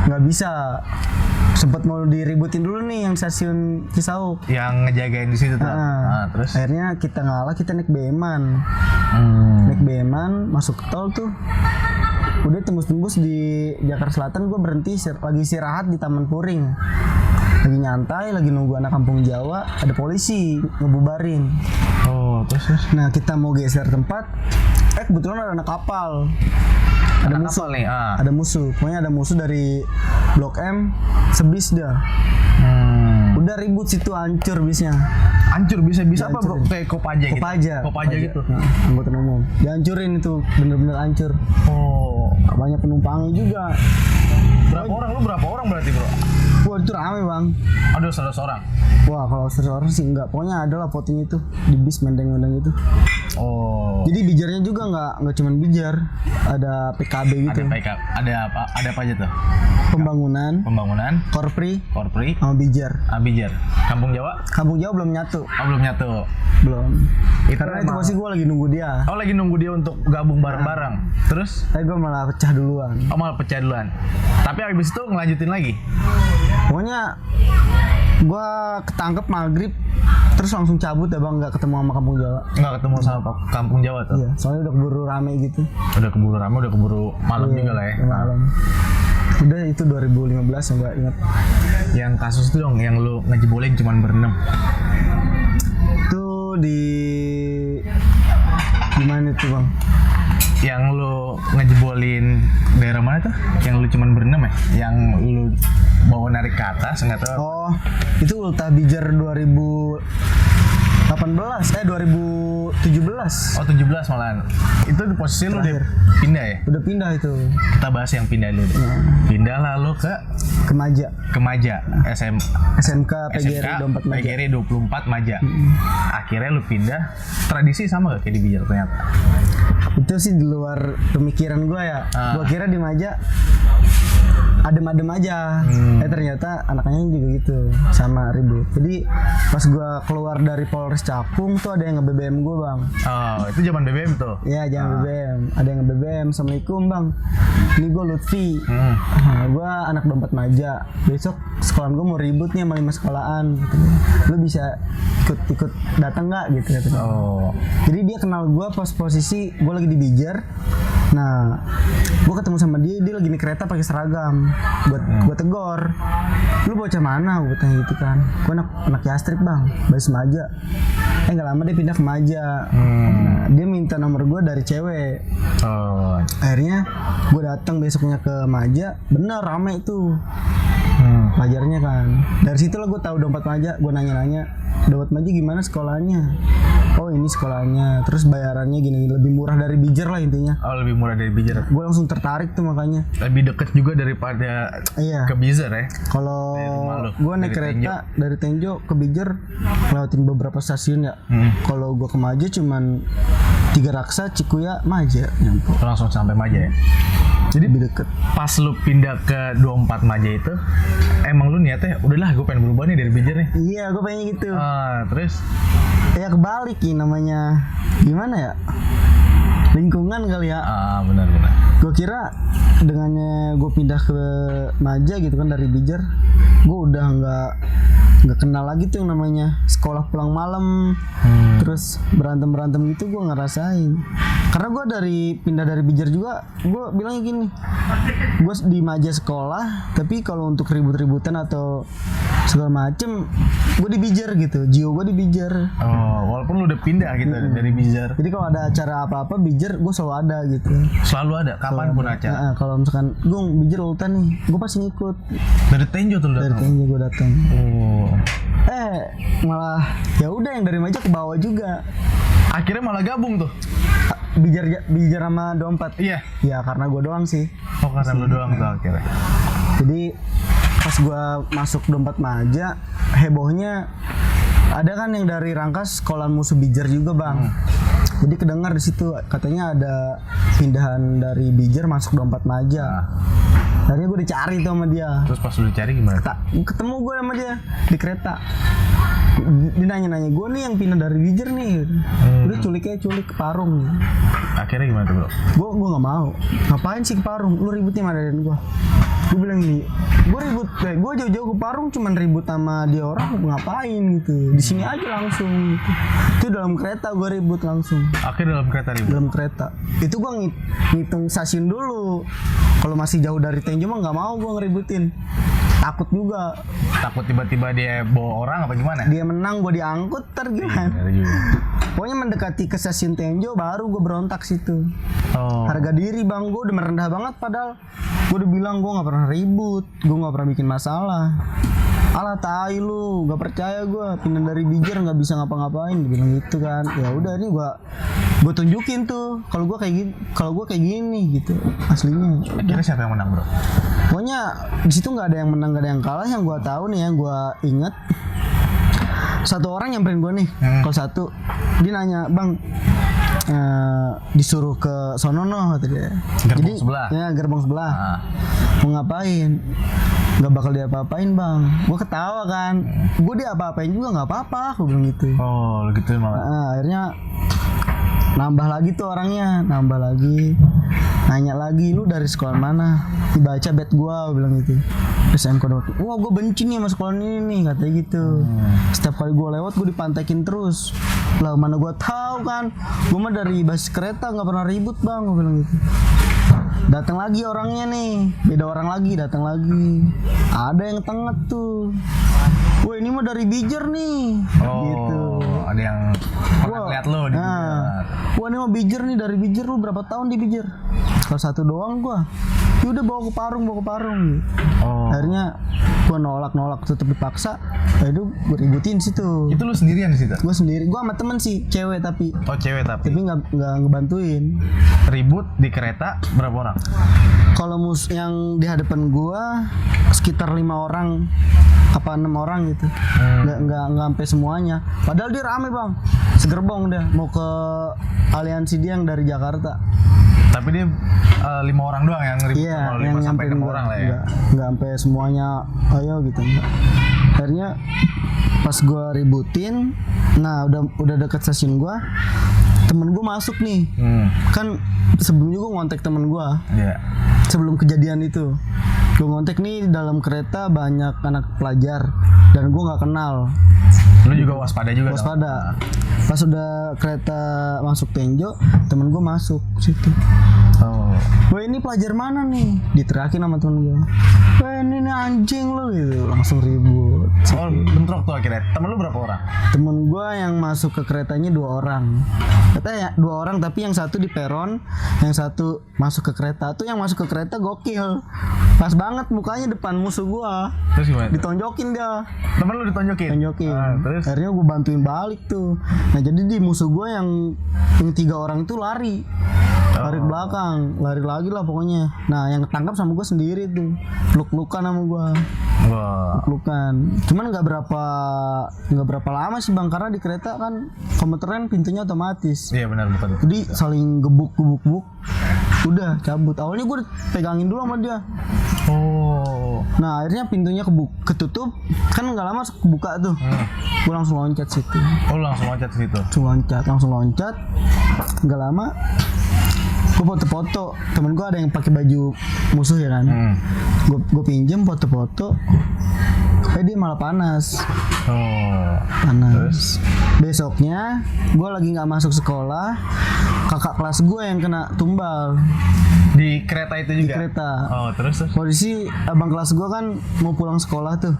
nggak bisa. Sempet mau diributin dulu nih yang stasiun Cisauk. Yang ngejagain di situ tuh. Terus akhirnya kita ngalah, kita naik BM-an. Naik BM-an masuk tol tuh. Udah tembus-tembus di Jakarta Selatan, gue berhenti lagi istirahat di Taman Puring. Lagi nyantai, lagi nunggu anak Kampung Jawa, ada polisi ngebubarin. Oh, terus? Nah, kita mau geser tempat. Kebetulan ada anak kapal. Ada musuh nih. Ada musuh. Pokoknya ada musuh dari Blok M, sebis dah. Udah ribut situ, hancur bisnya. Hancur bisa apa bro? Kayak Kopaja gitu. Kopaja gitu. Anggota umum. Dihancurin itu, bener-bener hancur. Oh, banyak penumpangnya juga. Berapa orang berarti bro? Wah itu rame bang. Ada 100 orang. Wah kalau 100 orang sih enggak. Pokoknya ada lah fotonya itu di bis mendeng-mendeng itu. Oh. Jadi Bijarnya juga nggak cuma Bijar, ada PKB gitu. Ada PKB. Ada apa aja tuh? Pembangunan. Korpri. Sama Bijar. Bijar. Kampung Jawa? Kampung Jawa belum nyatu. Oh belum nyatu. Belum. Karena itu pasti gue lagi nunggu dia. Oh lagi nunggu dia untuk gabung bareng-bareng. Terus? Gue malah pecah duluan. Oh malah pecah duluan. Tapi abis itu ngelanjutin lagi? Pokoknya gue ketangkep maghrib terus langsung cabut ya bang, nggak ketemu sama Kampung Jawa. Nggak ketemu sama Kampung Jawa tuh? Iya, soalnya udah keburu rame gitu. Udah keburu malam juga lah ya. Malam. Udah itu 2015 yang gue ingat. Yang kasus itu dong, yang lu ngejebolin cuman berenam. Itu di mana itu bang? Yang lu ngejebolin daerah mana tuh? Yang lu cuman berenam ya? Yang lu bawa narik ke atas nggak tahu? Oh, itu Ulta Bijar 2017. Oh 17 malahan. Itu di posisi lu udah pindah ya? Udah pindah itu. Kita bahas yang pindah dulu. Pindah lalu ke Maja. SMK PGRI 24 Maja. Akhirnya lu pindah. Tradisi sama gak kayak di Bijar ternyata? Itu sih di luar pemikiran gue ya. Gue kira di Maja adem-adem aja. Ternyata anaknya juga gitu, sama ribut. Jadi pas gue keluar dari Polres Cakung tuh ada yang nge-BBM gue bang. Oh itu zaman BBM tuh? Iya zaman BBM. Ada yang nge-BBM, Assalamualaikum bang, ini gue Lutfi. Gue anak dompet Maja. Besok sekolahan gue mau ribut nih sama 5 sekolahan gitu. Lu bisa ikut datang nggak gitu katanya. Oh. Jadi dia kenal gue pas posisi gue lagi di Bijar. Nah, gue ketemu sama dia lagi naik kereta pakai seragam. Gue tegor, lu bocah mana? Gue tanya gitu kan. Gue anak Yastrib bang, baris Maja. Nggak lama dia pindah ke Maja. Nah, dia minta nomor gue dari cewek. Akhirnya gue datang besoknya ke Maja, bener rame tuh. Pelajarnya kan. Dari situ lah gue tahu dompet Maja. Gue nanya-nanya, dompet Maja gimana sekolahnya? Oh ini sekolahnya. Terus bayarannya gini, lebih murah dari Bijar lah intinya. Oh lebih murah dari Bijar. Gue langsung tertarik tuh makanya. Lebih deket juga daripada ke Bijar ya. Kalau gue naik kereta dari Tenjo ke Bijar lewatin beberapa stasiun ya. Kalau gue ke Maja cuman 3 Raksa, Cikuya, Maja. Langsung sampai Maja ya. Jadi lebih deket. pas lu pindah ke 24 Maja itu, emang lu niatnya udahlah gue pengen berubah nih dari Bijer nih. Iya, gue pengen gitu. Terus Ya kebalik nih namanya. Gimana ya? Lingkungan kali ya. Benar-benar. Gue kira dengannya gue pindah ke Maja gitu kan dari Bijer, gue udah nggak kenal lagi tuh yang namanya sekolah pulang malam, terus berantem gitu gue ngerasain. Karena gue pindah dari Bijer juga, gue bilangnya gini, gue di Maja sekolah, tapi kalau untuk ribut-ributan atau segala macem, gue di Bijer gitu, jiwa gue di Bijer. Walaupun lu udah pindah gitu dari Bijer. Jadi kalau ada acara apa-apa Bijer, gue selalu ada gitu. Selalu ada, kapanpun acara. Kalau misalkan gue Bijer ultan nih, gue pasti ngikut. Dari Tenjo tuh lu Dari datang. Tenjo gue datang. Oh. Malah ya udah yang dari Maja ke bawah juga. Akhirnya malah gabung tuh. Bijer sama 24. Iya. Ya karena gue doang sih. Oh, karena lu doang tuh akhirnya. Jadi pas gue masuk 24 Maja, hebohnya ada kan yang dari Rangkas sekolah musuh Bijer juga bang. Jadi kedengar di situ katanya ada pindahan dari Bijer masuk 24 Maja. Akhirnya gue dicari tuh sama dia. Terus pas lu cari gimana? Ketemu gue sama dia di kereta. Dia nanya-nanya, gue nih yang pindah dari Bijer nih. Udah culik ke Parung. Akhirnya gimana tuh bro? Gue nggak mau. Ngapain sih ke Parung? Lu ributnya sama adik gue. Gue bilang gini, gue jauh-jauh ke Parung cuman ribut sama dia orang, ngapain gitu. Di sini aja langsung. Gitu. Itu dalam kereta gue ribut langsung. Akhirnya dalam kereta ribut. Dalam kereta. Itu gue ngitung stasiun dulu. Kalau masih jauh dari Tenjo mah nggak mau gue ngeributin. Takut juga. Takut tiba-tiba dia bawa orang apa gimana? Dia menang, gue diangkut, gimana? Pokoknya mendekati ke stasiun Tenjo baru gue berontak situ. Harga diri bang, gue udah merendah banget padahal gue udah bilang gue nggak pernah ribut, gue nggak pernah bikin masalah. Alah tai lu, gak percaya gue pindah dari Bijer nggak bisa ngapa-ngapain, dia bilang gitu kan. Ya udah ini gue tunjukin tuh kalau gue kayak gini gitu aslinya. Akhirnya siapa yang menang bro? Pokoknya di situ nggak ada yang menang, nggak ada yang kalah. Yang gue tahu nih, yang gue inget satu orang nyamperin gue nih. Kalau satu dia nanya, bang disuruh ke sono kata dia. Gerbong sebelah. Ya gerbong sebelah. Mau ngapain? Gak bakal diapa-apain bang. Gue ketawa kan. Gue diapa-apain juga nggak apa-apa. Gue bilang gitu. Oh gitu malah. Akhirnya nambah lagi tuh orangnya, nambah lagi, nanya lagi, lu dari sekolah mana? Dibaca bet gua, bilang gitu. SMK Dot. Wah, gua benci nih sama sekolah ini nih, katanya gitu. Setiap kali gua lewat gua dipantekin terus. Lah mana gua tahu kan? Gua mah dari basis kereta nggak pernah ribut bang, gua bilang gitu. Datang lagi orangnya nih, beda orang lagi, datang lagi. Ada yang tenget tuh. Wah ini mah dari Bijer nih, gitu. Ada yang pernah lihat lo di wah ini mah Bijer nih, dari Bijer. Lu berapa tahun di Bijer? Kalau satu doang gua. Ya udah bawa ke Parung. Akhirnya gua nolak tetap dipaksa. Ya itu gua ributin situ. Itu lu sendirian di situ? Gua sendiri. Gua sama temen sih, cewek tapi. Oh cewek tapi nggak ngebantuin. Ribut di kereta berapa orang? Kalau yang di hadapan gua sekitar 5 orang apa 6 orang gitu. Nggak sampai semuanya. Padahal dia rame bang, segerbong dia mau ke aliansi dia yang dari Jakarta. Tapi dia 5 orang doang yang ribut. Iya, sama yang 5 sampai 6 orang lah ya. Nggak sampai semuanya ayo gitu. Akhirnya pas gua ributin, nah udah deket stasiun gua, temen gua masuk nih. Kan sebelumnya gua ngontek temen gua. Iya. Sebelum kejadian itu gue ngontek nih, dalam kereta banyak anak pelajar dan gue nggak kenal. Lu juga waspada juga? Waspada. Pas udah kereta masuk Tenjo, temen gue masuk situ. Wah ini pelajar mana nih? Diterakin sama temen gue. Wah ini nih anjing lu gitu. Langsung ribut. Bentrok tuh akhirnya. Temen lu berapa orang? Temen gue yang masuk ke keretanya 2 orang. Katanya 2 orang tapi yang satu di peron, yang satu masuk ke kereta. Tuh yang masuk ke kereta gokil. Pas banget mukanya depan musuh gue. Terus gimana? Ditonjokin dia. Temen lu ditonjokin? Terus? Akhirnya gue bantuin balik tuh. Nah jadi di musuh gue yang 3 orang itu lari. lari ke belakang, lari lagi lah pokoknya. Nah yang ketangkap sama gue sendiri tuh, peluk-pelukan sama gue. Wah. Pelukan. Cuman nggak berapa lama sih bang, karena di kereta kan komuteran pintunya otomatis. Iya benar betul. Jadi saling gebuk, udah cabut. Awalnya gue pegangin dulu sama dia. Oh. Nah akhirnya pintunya ketutup, kan nggak lama kebuka tuh. Gue langsung loncat situ. Oh langsung loncat ke situ. Langsung loncat. Nggak lama, gue foto-foto. Temen gue ada yang pakai baju musuh ya kan. Gue pinjem foto-foto. Dia malah panas. Oh. Panas. Besoknya gue lagi nggak masuk sekolah, kakak kelas gue yang kena tumbal Di kereta itu juga? di kereta. Oh terus? Posisi abang kelas gue kan mau pulang sekolah tuh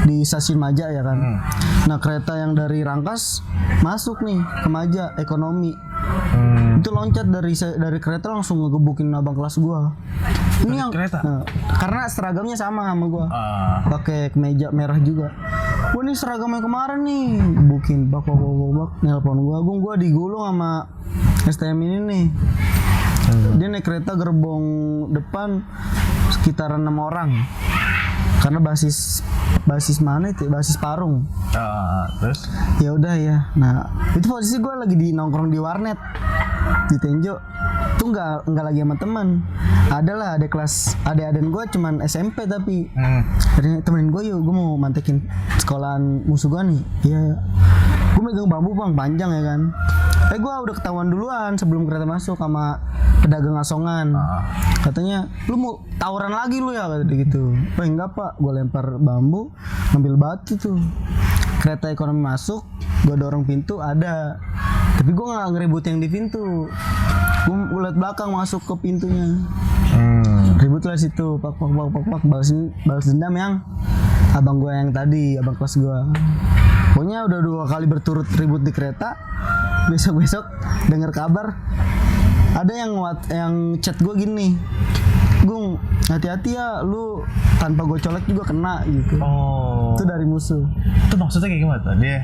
di stasiun Maja ya kan. Nah kereta yang dari Rangkas masuk nih ke Maja ekonomi. Itu loncat dari kereta langsung ngegebukin abang kelas gue. Ini yang kereta? Nah, karena seragamnya sama gue. Ah. Pakai kemeja merah juga. Wah ini seragamnya kemarin nih, gebukin bak nelpon gue digulung sama STM ini nih. Dia naik kereta gerbong depan sekitar 6 orang. Karena basis mana itu? Basis Parung. Terus? Ya udah ya. Nah, itu posisi gue lagi nongkrong di warnet di Tenjo. Tuh nggak lagi sama teman. Adalah ada kelas, adik-adik gue cuman SMP tapi. Akhirnya temenin gue yuk, gue mau mantekin sekolahan musuh gue nih. Ya, gue megang bambu bang, panjang ya kan. Gue udah ketahuan duluan sebelum kereta masuk sama pedagang asongan. Katanya, lu mau tawuran lagi lu ya, kata gitu. Enggak pak, gue lempar bambu, ngambil batu tuh. Kereta ekonomi masuk, gue dorong pintu ada. Tapi gue nggak ngeribut yang di pintu. Gue liat belakang masuk ke pintunya. Ribut lah situ, pak, balas dendam yang abang gue yang tadi, abang kelas gue. Pokoknya udah 2 kali berturut ribut di kereta. Besok dengar kabar ada yang chat gue gini, Gung, hati-hati ya, lu tanpa gue colek juga kena gitu. Oh. Itu dari musuh. Itu maksudnya kayak gimana tuh? Dia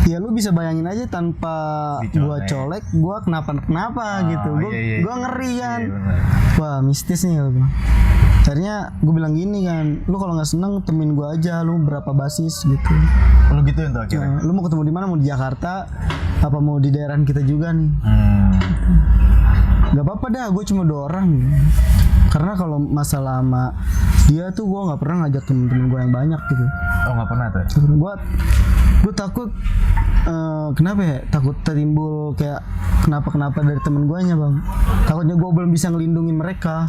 ya lu bisa bayangin aja tanpa gue colek, gue kenapa gitu. Gue ngeri kan. Wah mistis nih lu. Akhirnya gue bilang gini kan, lu kalau nggak seneng temuin gue aja, lu berapa basis gitu. lu gituin tuh akhirnya. Nah, lu mau ketemu di mana? Mau di Jakarta? Apa mau di daerah kita juga nih? Gak apa-apa dah, gue cuma 2 orang. Karena kalau masalah sama dia tuh gue nggak pernah ngajak temen-temen gue yang banyak gitu. Oh nggak pernah tuh? Gue takut kenapa ya? Takut timbul kayak kenapa dari temen gue nya bang. Takutnya gue belum bisa ngelindungin mereka.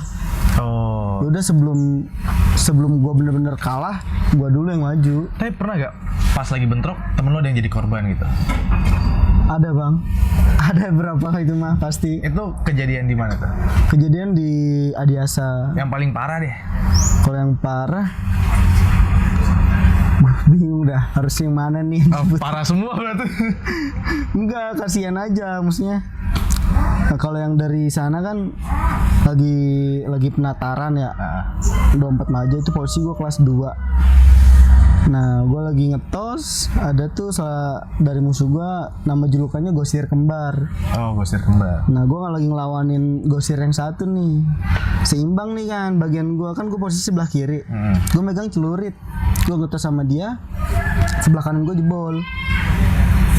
Oh. Udah sebelum gue bener-bener kalah, gue dulu yang maju. Tapi pernah gak pas lagi bentrok temen lo ada yang jadi korban gitu? Ada bang, ada berapa itu mah pasti. Itu kejadian di mana tuh? Kejadian di Adiasa. Yang paling parah deh. Kalau yang parah, gue bingung dah harus yang mana nih. Parah semua berarti. Enggak, kasihan aja maksudnya. Nah, kalau yang dari sana kan lagi penataran ya. 24 Maja itu posisi gue kelas 2. Nah, gue lagi ngetos, ada tuh salah dari musuh gue, nama julukannya Gosir Kembar. Oh, Gosir Kembar. Nah, gue lagi ngelawanin Gosir yang satu nih. Seimbang nih kan, bagian gue kan gue posisi sebelah kiri. Gue megang celurit, gue ngetos sama dia, sebelah kanan gue jebol.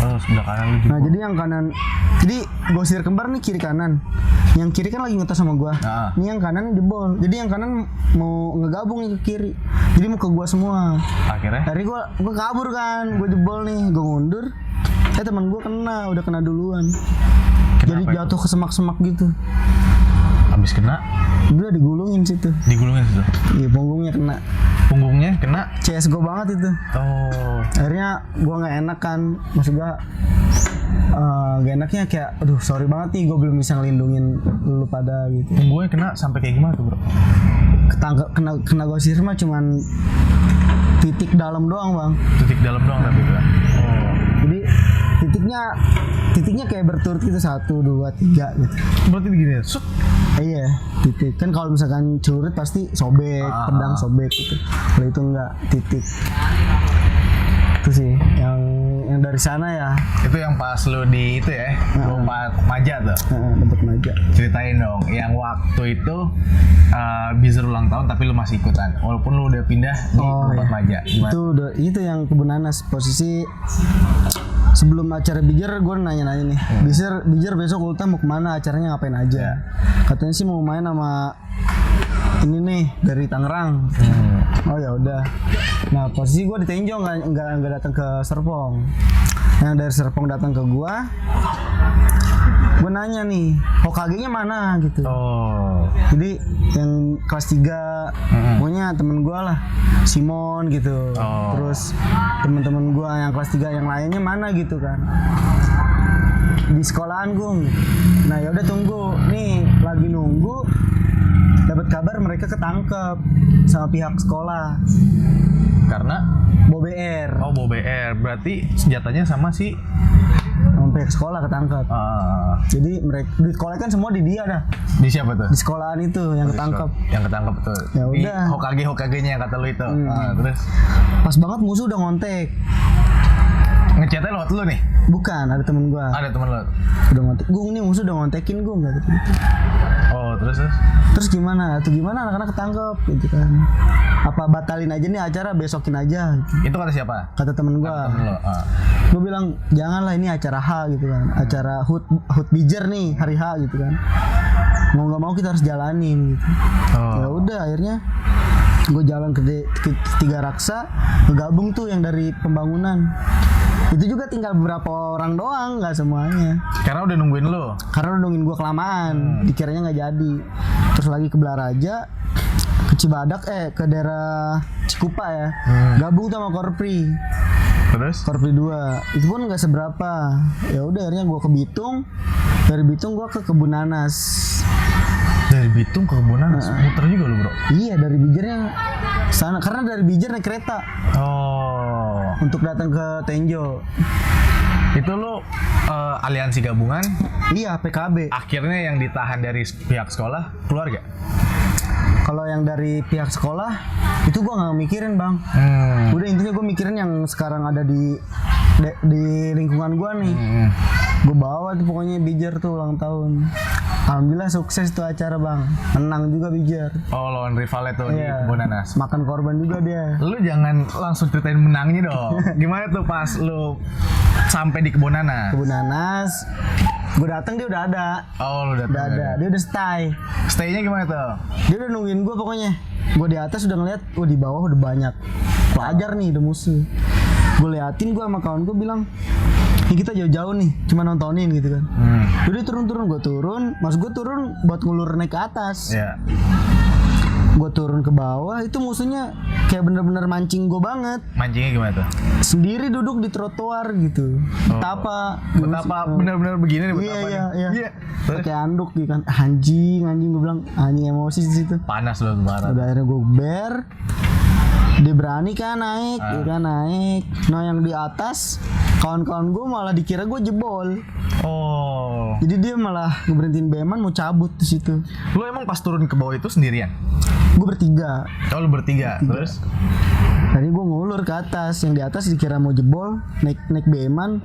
Oh, sebelah kanan lu jebol. Nah, jadi yang kanan, jadi Gosir Kembar nih kiri kanan. Yang kiri kan lagi ngetos sama gue. Ini yang kanan jebol. Jadi yang kanan mau ngegabung nih ke kiri. Jadi mau ke gue semua. Akhirnya? Dari gue kabur kan, gue jebol nih, gue mundur. Teman gue udah kena duluan. Kenapa jadi jatuh ke semak-semak gitu. Habis kena? Udah digulungin situ. Digulungin situ? Iya, punggungnya kena. Punggungnya kena? CSGO banget itu. Oh. Akhirnya gue nggak enak kan, maksud gue gak enaknya kayak, aduh sorry banget nih gue belum bisa ngelindungin lu pada gitu. Punggungnya kena sampai kayak gimana tuh bro? Kena Gosir mah cuman titik dalam doang bang. Titik dalam doang tapi itu. Oh. Jadi titiknya kayak berturut gitu 1, 2, 3 gitu. Berarti begini ya? Iya, titik. Kan kalau misalkan celurit pasti sobek, pedang sobek gitu. Kalau itu enggak, titik. Itu sih yang dari sana ya. Itu yang pas lu di itu ya, lompat maja tuh. Lompat maja. Ceritain dong, yang waktu itu Bizer ulang tahun tapi lu masih ikutan, walaupun lu udah pindah di lompat maja. Gimana? Itu yang Kebun Nanas, posisi sebelum acara Bijer gue nanya-nanya nih, Bijer besok ulta mau kemana, acaranya ngapain aja? Katanya sih mau main sama ini nih dari Tangerang. Oh ya udah. Nah posisi gue di Tenjo, nggak datang ke Serpong. Yang dari Serpong datang ke gue nanya nih Hokage-nya mana gitu. Jadi yang kelas 3 pokoknya temen gue lah, Simon gitu. Terus temen-temen gue yang kelas 3 yang lainnya mana gitu kan, di sekolahan gue. Nah ya udah tunggu nih, lagi nunggu dapat kabar mereka ketangkep sama pihak sekolah karena bawa BR. Bawa BR berarti senjatanya sama si pihak sekolah ketangkep. Jadi mereka di sekolah kan semua di dia dah. Di siapa tuh? Di sekolahan itu yang ketangkep. Yang ketangkep tuh. Ya udah. Hokage-nya yang kata lu itu. Terus pas banget musuh udah ngontek. Ngechatnya lewat lu nih? Bukan, ada temen gua. Ada temen lu? Udah ngontek. Gung nih musuh udah ngontekin gue gitu. Terus gimana? Gimana anak-anak ketangkep gitu kan. Apa batalin aja nih acara, besokin aja gitu. Itu kata siapa? Kata temen gua. Gue bilang janganlah, ini acara H gitu kan. Acara HUT Bijer nih, hari H gitu kan. Mau nggak mau kita harus jalanin gitu. Ya udah akhirnya gue jalan ke Tiga Raksa, ngegabung tuh yang dari pembangunan. Itu juga tinggal beberapa orang doang, nggak semuanya. Karena udah nungguin lo. Karena udah nungguin gue kelamaan, dikiranya nggak jadi. Terus lagi ke Belaraja, ke Cibadak, ke daerah Cikupa ya. Gabung sama Korpri. Terus? Korpri 2. Itu pun nggak seberapa. Ya udah akhirnya gue ke Bitung. Dari Bitung gue ke Kebun Nanas. Dari Bitung ke Kebun Nanas, muter juga lu bro? Iya, dari Bijernya sana, karena dari Bijer naik kereta. Untuk datang ke Tenjo. Itu lo aliansi gabungan? Iya, PKB. Akhirnya yang ditahan dari pihak sekolah keluarga? Kalau yang dari pihak sekolah itu gue nggak mikirin bang. Udah intinya gue mikirin yang sekarang ada di lingkungan gue nih. Gue bawa tuh pokoknya Bijer tuh ulang tahun. Alhamdulillah sukses tuh acara bang, menang juga Bijer. Lawan rivalnya tuh di Kebun Nanas. Makan korban juga dia. Lu jangan langsung ceritain menangnya dong. Gimana tuh pas lu sampai di Kebun Nanas? Kebun Nanas, gue datang dia udah ada. Lu datang. Udah ada, dia udah stay. Stay-nya gimana tuh? Dia udah nungguin gue pokoknya. Gue di atas udah ngeliat, di bawah udah banyak pelajar nih, udah musuh. Gue liatin, gue sama kawan gue bilang, ini kita jauh-jauh nih, cuma nontonin gitu kan. Jadi turun-turun, gue turun, mas gue turun buat ngulur naik ke atas. Gue turun ke bawah, itu musuhnya kayak bener-bener mancing gue banget. Mancingnya gimana tuh? Sendiri duduk di trotoar gitu. Betapa bener-bener begini nih, betapa iya. Pakai anduk gitu kan. Anjing gue bilang, anjing emosi di situ. Panas loh kemarin. Udah akhirnya gue ber. Dia berani kan naik, naik. Nah yang di atas kawan-kawan gue malah dikira gue jebol. Jadi dia malah ngeberhentiin beman mau cabut di situ. Lu emang pas turun ke bawah itu sendirian? Gue bertiga. Lu bertiga. Terus? Tadi gue ngulur ke atas, yang di atas dikira mau jebol, naik beman.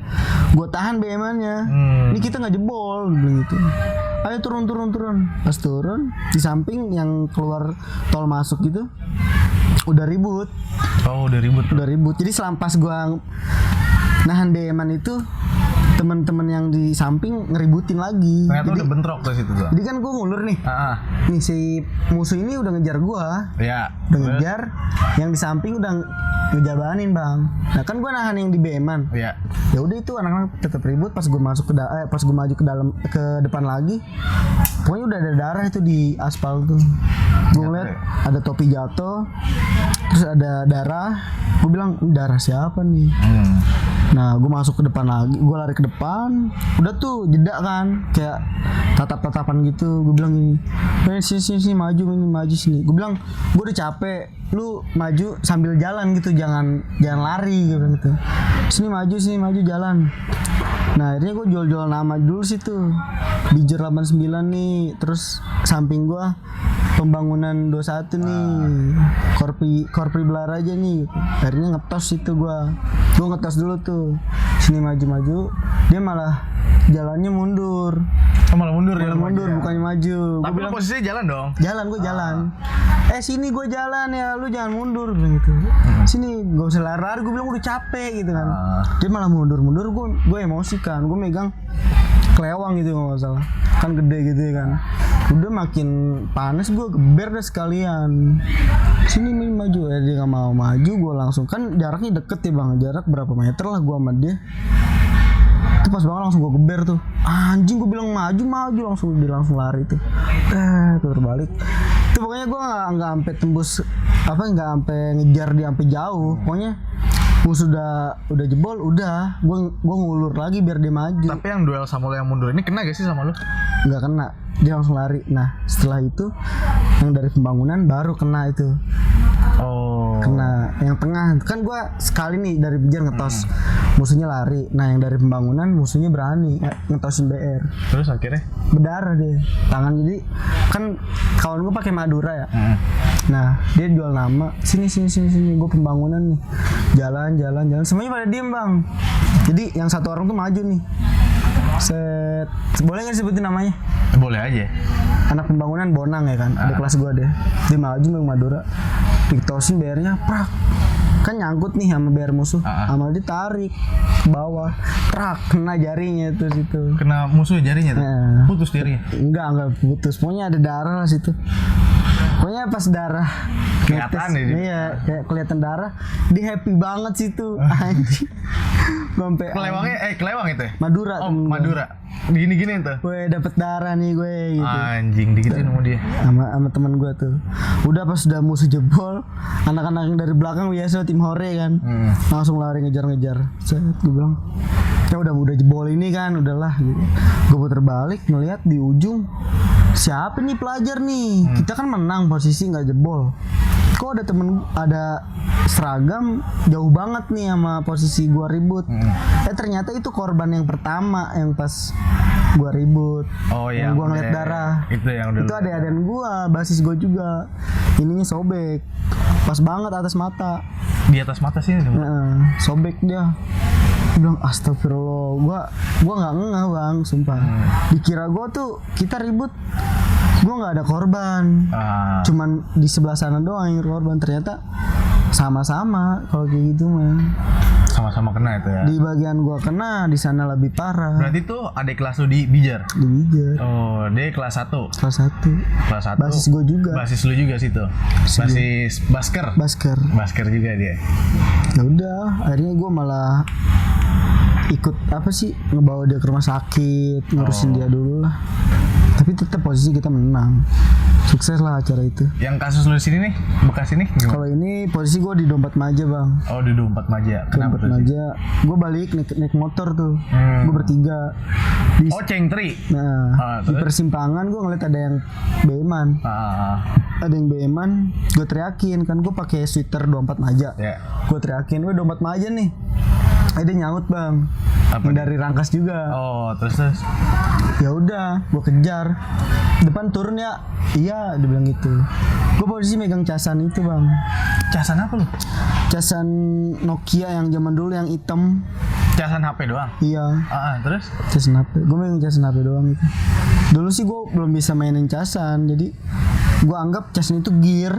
Gue tahan bemannya. Ini kita nggak jebol, bilang gitu. Ayo turun. Pas turun, di samping yang keluar tol masuk gitu, udah ribut. Udah ribut. Jadi selampas gua nahan beman itu, teman-teman yang di samping ngeributin lagi. Ternyata udah bentrok tuh situ tuh. Jadi kan gua ngulur nih. Nih si musuh ini udah ngejar gua. Iya. Udah ngejar, yang di samping udah ngejabanin bang. Nah kan gua nahan yang di beman. Iya. Ya udah itu anak-anak tetap ribut. Pas gua masuk pas gua maju ke depan lagi, pokoknya udah ada darah itu di aspal tuh. Gue ngeliat ada topi jatuh, terus ada darah. Gue bilang, darah siapa nih? Nah gue masuk ke depan lagi, gue lari ke depan. Udah tuh jeda kan, kayak tatap-tatapan gitu. Gue bilang gini, sini maju sini. Gue bilang, gue udah capek, lu maju sambil jalan gitu, jangan lari gitu. Sini maju jalan. Nah akhirnya gue jual nama dulu situ, Bijer 89 nih. Terus samping gue pembangunan 21 nih. Korpri belar aja nih gitu. Akhirnya ngetos itu gua ngetos dulu tuh. Sini maju-maju, dia malah jalannya mundur. Oh, malah mundur ya? Malah mundur, bukannya maju. Tapi lu posisinya jalan dong? Jalan, gue jalan. Sini gue jalan ya, lu jangan mundur gitu. Sini gak usah lari-lari, gue bilang udah capek gitu kan. Dia malah mundur, gue emosi kan. Gue megang kelewang gitu nggak salah. Kan gede gitu ya kan. Udah makin panas, gue geber deh sekalian. Sini nih maju, dia nggak mau maju, gue langsung kan jaraknya deket ya bang, jarak berapa meter lah gue sama dia. Itu pas banget langsung gue geber tuh, anjing gue bilang maju dia langsung lari tuh, terbalik. Itu pokoknya gue nggak sampai tembus nggak sampai ngejar dia sampai jauh, pokoknya musuh udah jebol, udah gue ngulur lagi biar dia maju. Tapi yang duel sama lo yang mundur ini kena gak sih sama lo? Nggak kena, dia langsung lari. Nah setelah itu yang dari pembangunan baru kena itu. Oh. Kena yang tengah kan gue sekali nih dari Bijar ngetos, musuhnya lari. Nah yang dari pembangunan musuhnya berani ngetosin BR. Terus akhirnya berdarah deh tangan, jadi kan kawan gue pakai Madura ya. Nah dia jual nama, sini gue pembangunan nih, jalan semuanya pada diem bang. Jadi yang satu orang tuh maju nih, boleh nggak disebutin namanya? Boleh aja. Anak pembangunan Bonang ya kan, ada kelas gue deh. Dia maju bang Madura, diketosin BR-nya prak, kan nyangkut nih sama BR musuh, sama ditarik ke bawah, prak, kena jarinya terus itu. Kena musuh jarinya tuh? Putus jarinya? Enggak putus, pokoknya ada darah lah situ. Pokoknya pas darah kelihatan ya? Iya, kayak kelihatan darah, dia happy banget situ, anjing. Sampai kelewang itu ya? Madura. Oh, Madura. Gini-gini tuh. Gue dapet darah nih gue gitu. Anjing, digituin sama dia. Sama teman gue tuh. Udah pas udah musuh jebol, anak-anak yang dari belakang biasa tim hore kan. Langsung lari ngejar-ngejar. Gue bilang, ya udah jebol ini kan, udahlah gitu. Gue puter balik ngelihat di ujung siapa nih pelajar nih. Kita kan menang posisi nggak jebol. Kok ada seragam jauh banget nih sama posisi gua ribut. Ternyata itu korban yang pertama yang pas gua ribut. Oh iya. Yang gua ngeliat darah. Itu adik-adikan gua, basis gua juga. Ininya sobek. Pas banget atas mata. Di atas mata sih. Sobek dia. Bilang astagfirullah, gua nggak ngeh bang, sumpah. Dikira gua tuh kita ribut, gua nggak ada korban, cuman di sebelah sana doang yang korban. Ternyata sama-sama kalau kayak gitu mah. Sama-sama kena itu ya. Di bagian gua kena, di sana lebih parah. Berarti tuh adik kelas lu di Bijar? Di Bijar. Oh, dia kelas 1. Kelas 1. Basis gua juga. Basis lu juga situ. Basis Basker. Basker juga dia. Ya udah, akhirnya gua malah ikut ngebawa dia ke rumah sakit, ngurusin dia dulu lah. Tapi tetap posisi kita menang, sukses lah acara itu. Yang kasus lu di sini nih, bekas ini? Kalau ini posisi gue di Dompet Maja bang. Oh di Dompet Maja. Kenapa Dompet Maja, gue balik naik motor tuh, gue bertiga. Cengtri. Nah, di persimpangan gue ngeliat ada yang BM-an. Ada yang BM-an, gue teriakin kan, gue pakai sweater Dompet Maja. Gue teriakin, Dompet Maja nih. Dia nyaut bang, dari Rangkas juga. Oh terus? Ya udah, gue kejar. Depan turun ya, iya, dia bilang gitu. Gue posisi megang casan itu bang. Casan apa lu? Casan Nokia yang zaman dulu yang hitam. Casan HP doang? Iya. Terus? Casan HP, gue megang casan HP doang itu. Dulu sih gue belum bisa mainin casan, jadi gue anggap casan itu gear.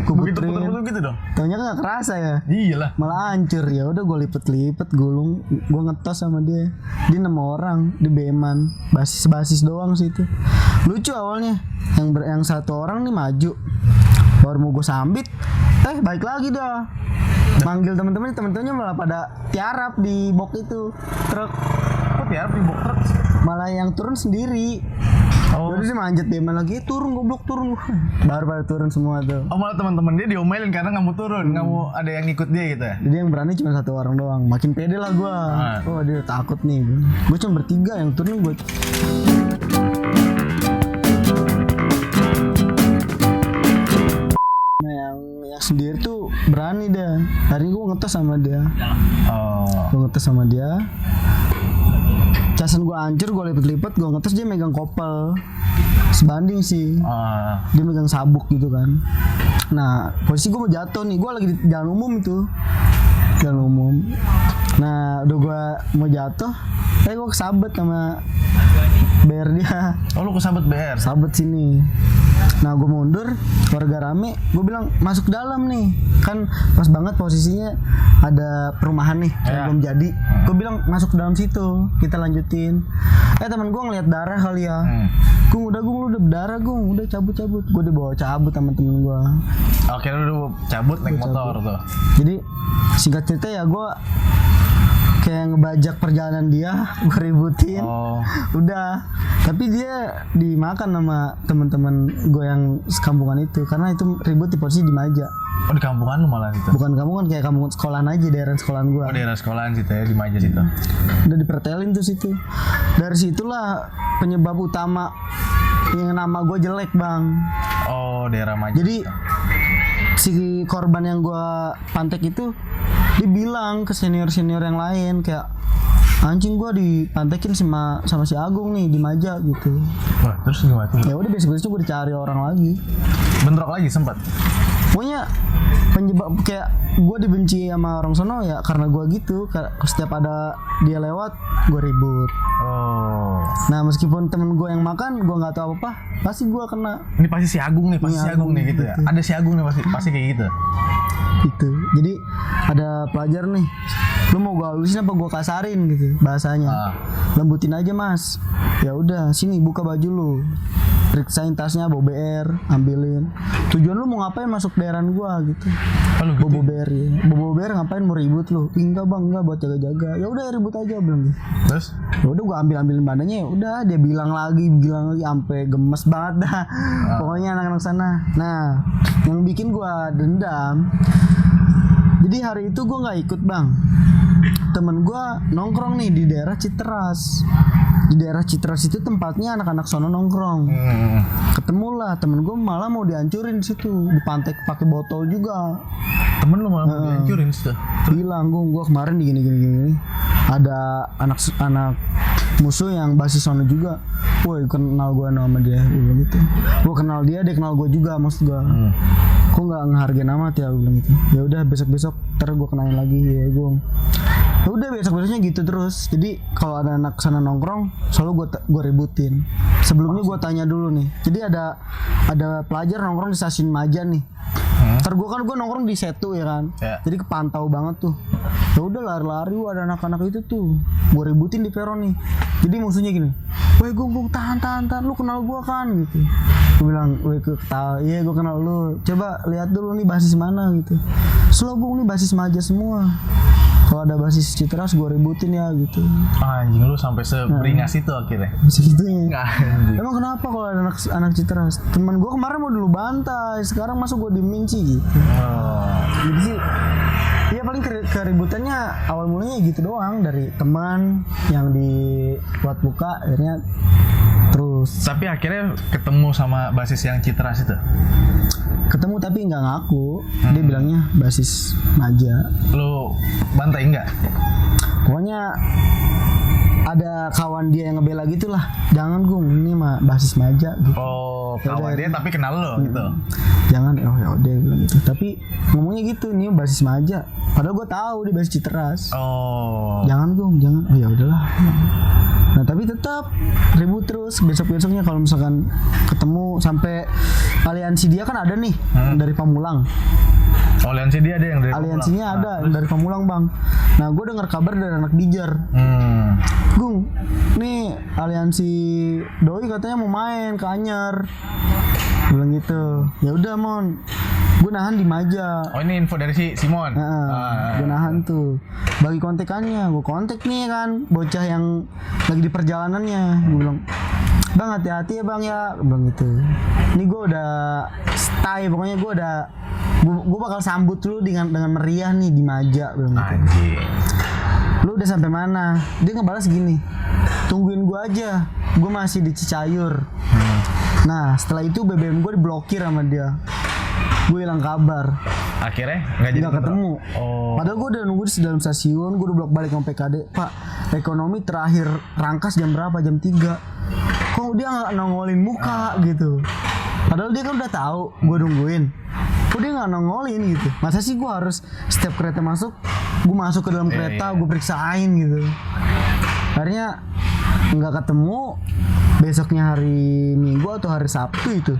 Gue puterin gitu dong. Taunya kan gak kerasa ya. Iyalah. Malah hancur. Ya udah gue lipet gulung, gue ngetos sama dia. Dia 6 orang di BM-an. Basis doang sih itu. Lucu awalnya. Yang satu orang nih maju. Baru mau gue sambit, balik lagi dah. Manggil temen-temennya malah pada tiarap di box itu truk. Kok tiarap di box truk? Malah yang turun sendiri. Jadi dia manjat BM lagi, turun goblok turun. Baru pada turun semua tuh. Oh malah teman-teman dia diomelin karena nggak mau turun, nggak mau ada yang ikut dia gitu ya. Jadi yang berani cuma satu orang doang. Makin pede lah gue. Oh dia takut nih. Gue cuma bertiga yang turun gue. Nah yang sendiri tuh berani dah. Hari ini gue ngetes sama dia. Gue ngetes sama dia. casan gue hancur, gue lipet-lipet, gue ngetes, dia megang kopel sebanding sih. Dia megang sabuk gitu kan. Nah posisi gue mau jatuh nih, gue lagi di jalan umum itu, jalan umum. Nah udah gue mau jatuh, gue kesabet sama BR dia. Oh lu kesabet BR? Sabet sini. Nah gue mundur, warga rame, gue bilang masuk dalam nih. Kan pas banget posisinya ada perumahan nih yang belum jadi. Gue bilang masuk dalam situ, kita lanjutin. Teman gue ngeliat darah kali ya. Gung lu udah berdarah Gung, udah cabut. Gue dibawa cabut sama temen gue. Oke lu cabut naik motor tuh. Jadi singkat cerita ya gue kayak ngebajak perjalanan dia, gue ributin. Udah, tapi dia dimakan sama teman-teman gue yang sekampungan itu, karena itu ribut di posisi di Maja. Oh di kampungan lu malah itu? Bukan kampungan, kayak kampung sekolahan aja, daerah sekolahan gue. Oh daerah sekolahan situ ya, di Maja situ. Udah dipertelin tuh situ. Dari situlah penyebab utama yang nama gue jelek bang. Oh daerah Maja. Jadi si korban yang gue pantek itu dia bilang ke senior yang lain kayak anjing gue dipantekin sama si Agung nih di Maja gitu. Wah terus gimana tuh? Ya udah besok gue dicari orang lagi. Bentrok lagi sempat. Pokoknya penyebab kayak gue dibenci sama orang sono ya karena gue gitu. Setiap ada dia lewat gue ribut. Nah meskipun temen gue yang makan gue nggak tahu apa, pasti gue kena. Ini pasti si Agung nih, pasti si Agung nih gitu ya. Ada si Agung nih pasti kayak gitu. Gitu. Jadi ada pelajar nih, lu mau gue halusin apa gue kasarin gitu bahasanya. Lembutin aja mas. Ya udah sini buka baju lu, periksain tasnya, bawa BR, ambilin. Tujuan lu mau ngapain masuk daerah gua gitu. Bawa BR ya. Bawa BR ngapain, mau ribut lu? Enggak bang, enggak, buat jaga-jaga. Ya udah ribut aja bilang gitu. Terus? Ya udah gua ambilin bandanya, ya udah dia bilang lagi sampai gemes banget dah. Pokoknya anak-anak sana. Nah, yang bikin gua dendam. Jadi hari itu gua nggak ikut bang. Temen gua nongkrong nih di daerah Citeras. Di daerah Citeras itu tempatnya anak-anak sono nongkrong. Ketemulah temen gue malah mau dihancurin di situ, dipantek pakai botol juga. Temen lu malah mau dihancurin situ? Bilang gue kemarin di gini. Ada anak musuh yang basis sono juga. Woi kenal gue sama dia, gue bilang gitu. Gue kenal dia kenal gue juga, maksud gue. Kok nggak ngehargain amat ya, gue bilang gitu. Ya udah besok ntar gue kenalin lagi ya gue. Udah besoknya gitu terus. Jadi kalau ada anak sana nongkrong selalu gue ributin. Sebelumnya gue tanya dulu nih. Jadi ada pelajar nongkrong di stasiun Maja nih. Ntar gue nongkrong di Setu ya kan. Jadi kepantau banget tuh. Ya udah lari-lari ada anak-anak itu tuh. Gue ributin di peron nih. Jadi musuhnya gini. Woi Gung tahan. Lu kenal gue kan gitu. Gue bilang, woi ketawa. Iya gue kenal lu. Coba lihat dulu nih basis mana gitu. Slow Gung nih basis Maja semua. Kalau ada basis Citeras gue ributin ya gitu. Anjing lu sampai seberingas itu akhirnya. Segitunya. Emang kenapa kalau ada anak Citeras? Temen gue kemarin mau dulu bantai, sekarang masuk gue diminci gitu. Jadi sih, ya paling keributannya awal mulanya gitu doang, dari teman yang dibuat buka akhirnya terus. Tapi akhirnya ketemu sama basis yang Citeras itu? Ketemu tapi nggak ngaku. Dia bilangnya basis Maja. Lu bantai nggak? Pokoknya ada kawan dia yang ngebela gitu lah. Jangan Gung, ini mah basis Maja gitu. Oh, kawan dia tapi kenal lo gitu. Jangan, ya udah bilang gitu. Tapi ngomongnya gitu, ini basis Maja. Padahal gue tahu dia basis Citeras. Jangan Gung, jangan. Oh ya udahlah. Nah tapi tetap ribut terus. Besoknya kalau misalkan ketemu sampai aliansi dia kan ada nih dari Pamulang. Aliansi dia ada yang dari Aliansinya Pamulang. Ada yang dari Pamulang bang. Nah gue dengar kabar dari anak Dijer. Gung, nih aliansi Doi katanya mau main ke Anyar. Bilang gitu. Ya udah mon. Gue nahan di Maja. Oh ini info dari si Simon. Gue nahan tuh. Bagi kontekannya, gue kontek nih kan bocah yang lagi di perjalanannya. Gue bilang, bang hati-hati ya bang ya. Gue bilang gitu. Ini gue udah stay, pokoknya gue bakal sambut lu dengan meriah nih di Maja. Bilang gitu. Anjir. Lu udah sampai mana? Dia ngebalas gini, tungguin gue aja, gue masih di Cicayur. Nah setelah itu BBM gue diblokir sama dia. gue hilang kabar. Akhirnya nggak jadi Nggak ketemu. Oh. Padahal gue udah nunggu di dalam stasiun, gue udah bolak balik sama PKD. Pak, ekonomi terakhir rangkas jam berapa? Jam 3. Kok dia nggak nongolin muka gitu? Padahal dia kan udah tahu gue nungguin. Kok dia nggak nongolin gitu? Masa sih gue harus setiap kereta masuk, gue masuk ke dalam kereta, gue periksain gitu. Akhirnya nggak ketemu. Besoknya hari Minggu atau hari Sabtu itu,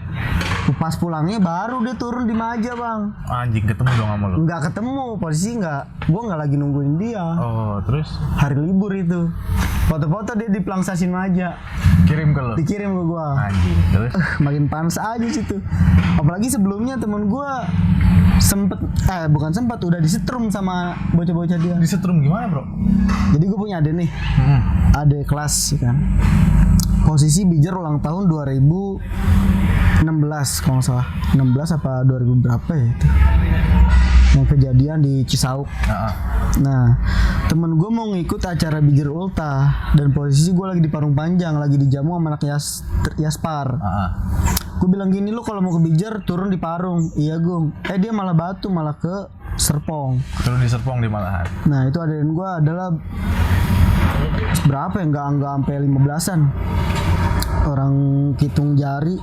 pas pulangnya baru dia turun di Maja, Bang. Anjing, ketemu dong sama lu? Nggak ketemu, posisi gue nggak lagi nungguin dia. Oh, terus? Hari libur itu, foto-foto dia di pelang stasiun Maja, Kirim ke lu? dikirim ke gue. Anjing, terus? Makin panas aja situ. Apalagi sebelumnya temen gue udah disetrum sama bocah-bocah dia. Disetrum gimana, bro? Jadi gue punya adik nih, adik kelas kan. Posisi Bijer ulang tahun 2016 kalau nggak salah, 16 apa 2000 berapa ya itu, yang kejadian di Cisauk. Nah, temen gue mau ngikut acara Bijer Ulta dan posisi gue lagi di Parung Panjang, lagi dijamu sama anak Yaspar. Gue bilang gini, lu kalau mau ke Bijer turun di Parung. Iya Gung. Dia malah Batu, malah ke Serpong. Turun di Serpong di malahan. Nah itu adegan gue adalah berapa ya, nggak sampai 15-an orang, hitung jari.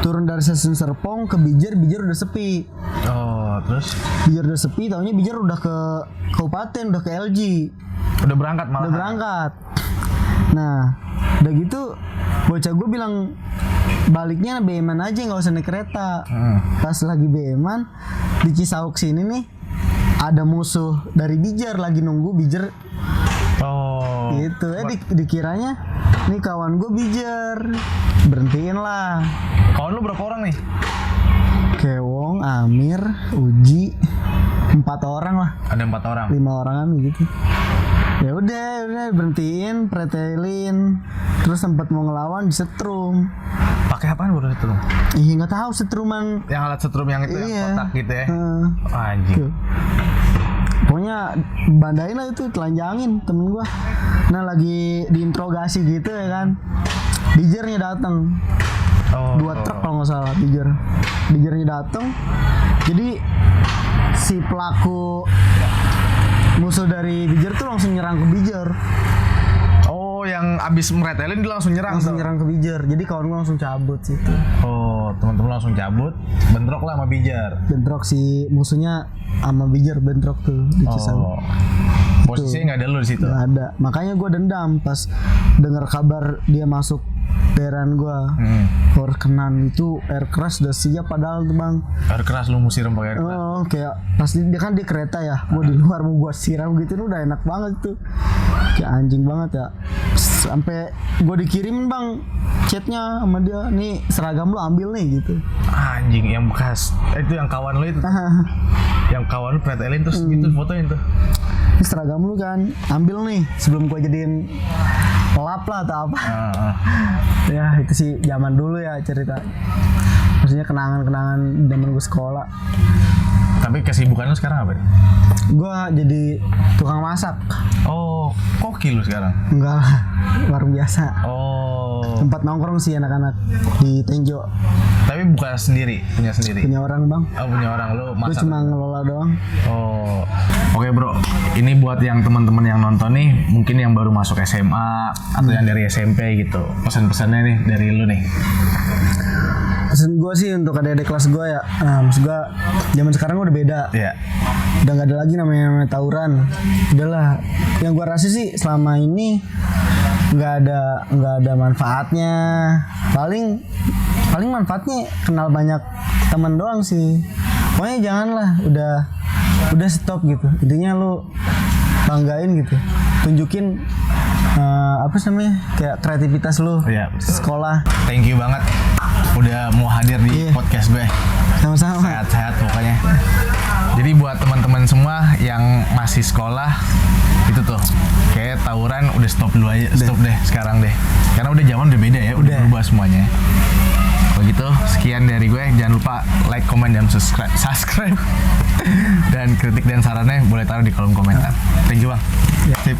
Turun dari stasiun Serpong ke Bijer udah sepi. Oh, terus? Bijer udah sepi, taunya Bijer udah ke kabupaten, udah ke LG. Udah berangkat malah. Udah berangkat. Nah, udah gitu bocah gue bilang baliknya BM-an aja, nggak usah naik kereta. Pas lagi BM-an di Cisauk sini nih, ada musuh dari Bijer lagi nunggu Bijer. Oh. Gitu. Dikiranya nih kawan gue Bijer, berhentiin lah. Kawan lu berapa orang nih? Kewong, Amir, Uji, 4 orang lah. Ada 4 orang. 5 orangan gitu. Ya udah berhentiin, pretelin, terus sempat mau ngelawan disetrum. Pakai apaan bro setrum? Nggak tahu setruman. Yang alat setrum yang itu yang kotak gitu ya. Anjing. Tuh. Pokoknya bandain lah itu, telanjangin temen gua. Nah lagi diinterogasi gitu ya kan, Bijernya datang. 2 truk kalau nggak salah Bijernya datang. Jadi si pelaku musuh dari Bijer tuh langsung nyerang ke Bijer. Oh, yang abis meretelin dia langsung nyerang. Nyerang ke Bijer. Jadi kawan gue langsung cabut situ. Oh, teman-teman langsung cabut, bentrok lah sama Bijer. Bentrok si musuhnya sama Bijer, bentrok tuh di Cisauk. Posisinya nggak ada lu di situ. Nggak ada. Makanya gue dendam pas dengar kabar dia masuk daerah gue. Perkenan itu air keras udah siap padahal tuh Bang. Air keras lu musir pakai air keras. Oh, kayak pas dia kan di kereta ya, gue di luar mau gua siram gitu, udah enak banget tuh. Kayak anjing banget ya. Sampai gue dikirimin Bang chatnya sama dia, nih seragam lu ambil nih gitu. Anjing, yang bekas itu yang kawan lu itu. Yang kawan lu pretelin terus gitu fotoin tuh. Ini seragam lu kan, ambil nih sebelum gue jadiin pelap lah atau apa. Ya itu sih zaman dulu ya cerita. Maksudnya kenangan-kenangan zaman gue sekolah. Tapi kesibukan lu sekarang apa nih? Gue jadi tukang masak. Oh, koki lu sekarang? Enggak lah, warung biasa. Oh. Tempat nongkrong sih anak-anak di Tenjo. Tapi bukan sendiri, punya sendiri? Punya orang Bang. Oh, punya orang, lu masak? Gue cuma ngelola doang. Oh, oke bro. Ini buat yang teman-teman yang nonton nih, mungkin yang baru masuk SMA atau yang dari SMP gitu. Pesan-pesannya nih dari lu nih. Pesan gue sih untuk adik-adik kelas gue ya, maksud gue zaman sekarang udah beda. Iya. Udah nggak ada lagi namanya tawuran. Udahlah. Yang gue rasa sih selama ini nggak ada manfaatnya. Paling manfaatnya kenal banyak teman doang sih. Pokoknya janganlah, udah stop gitu. Intinya lu banggain gitu, tunjukin apa sih namanya, kayak kreativitas lu. Iya. Sekolah. Thank you banget udah mau hadir di podcast gue. Sama-sama. Sehat-sehat pokoknya. Jadi buat teman-teman semua yang masih sekolah itu tuh kayak tawuran udah stop dulu aja, stop deh sekarang deh. Karena udah zaman udah beda ya, udah berubah semuanya. Kalau gitu sekian dari gue, jangan lupa like, comment, dan subscribe. Dan kritik dan sarannya boleh taruh di kolom komentar. Thank you Bang. Ya. Sip.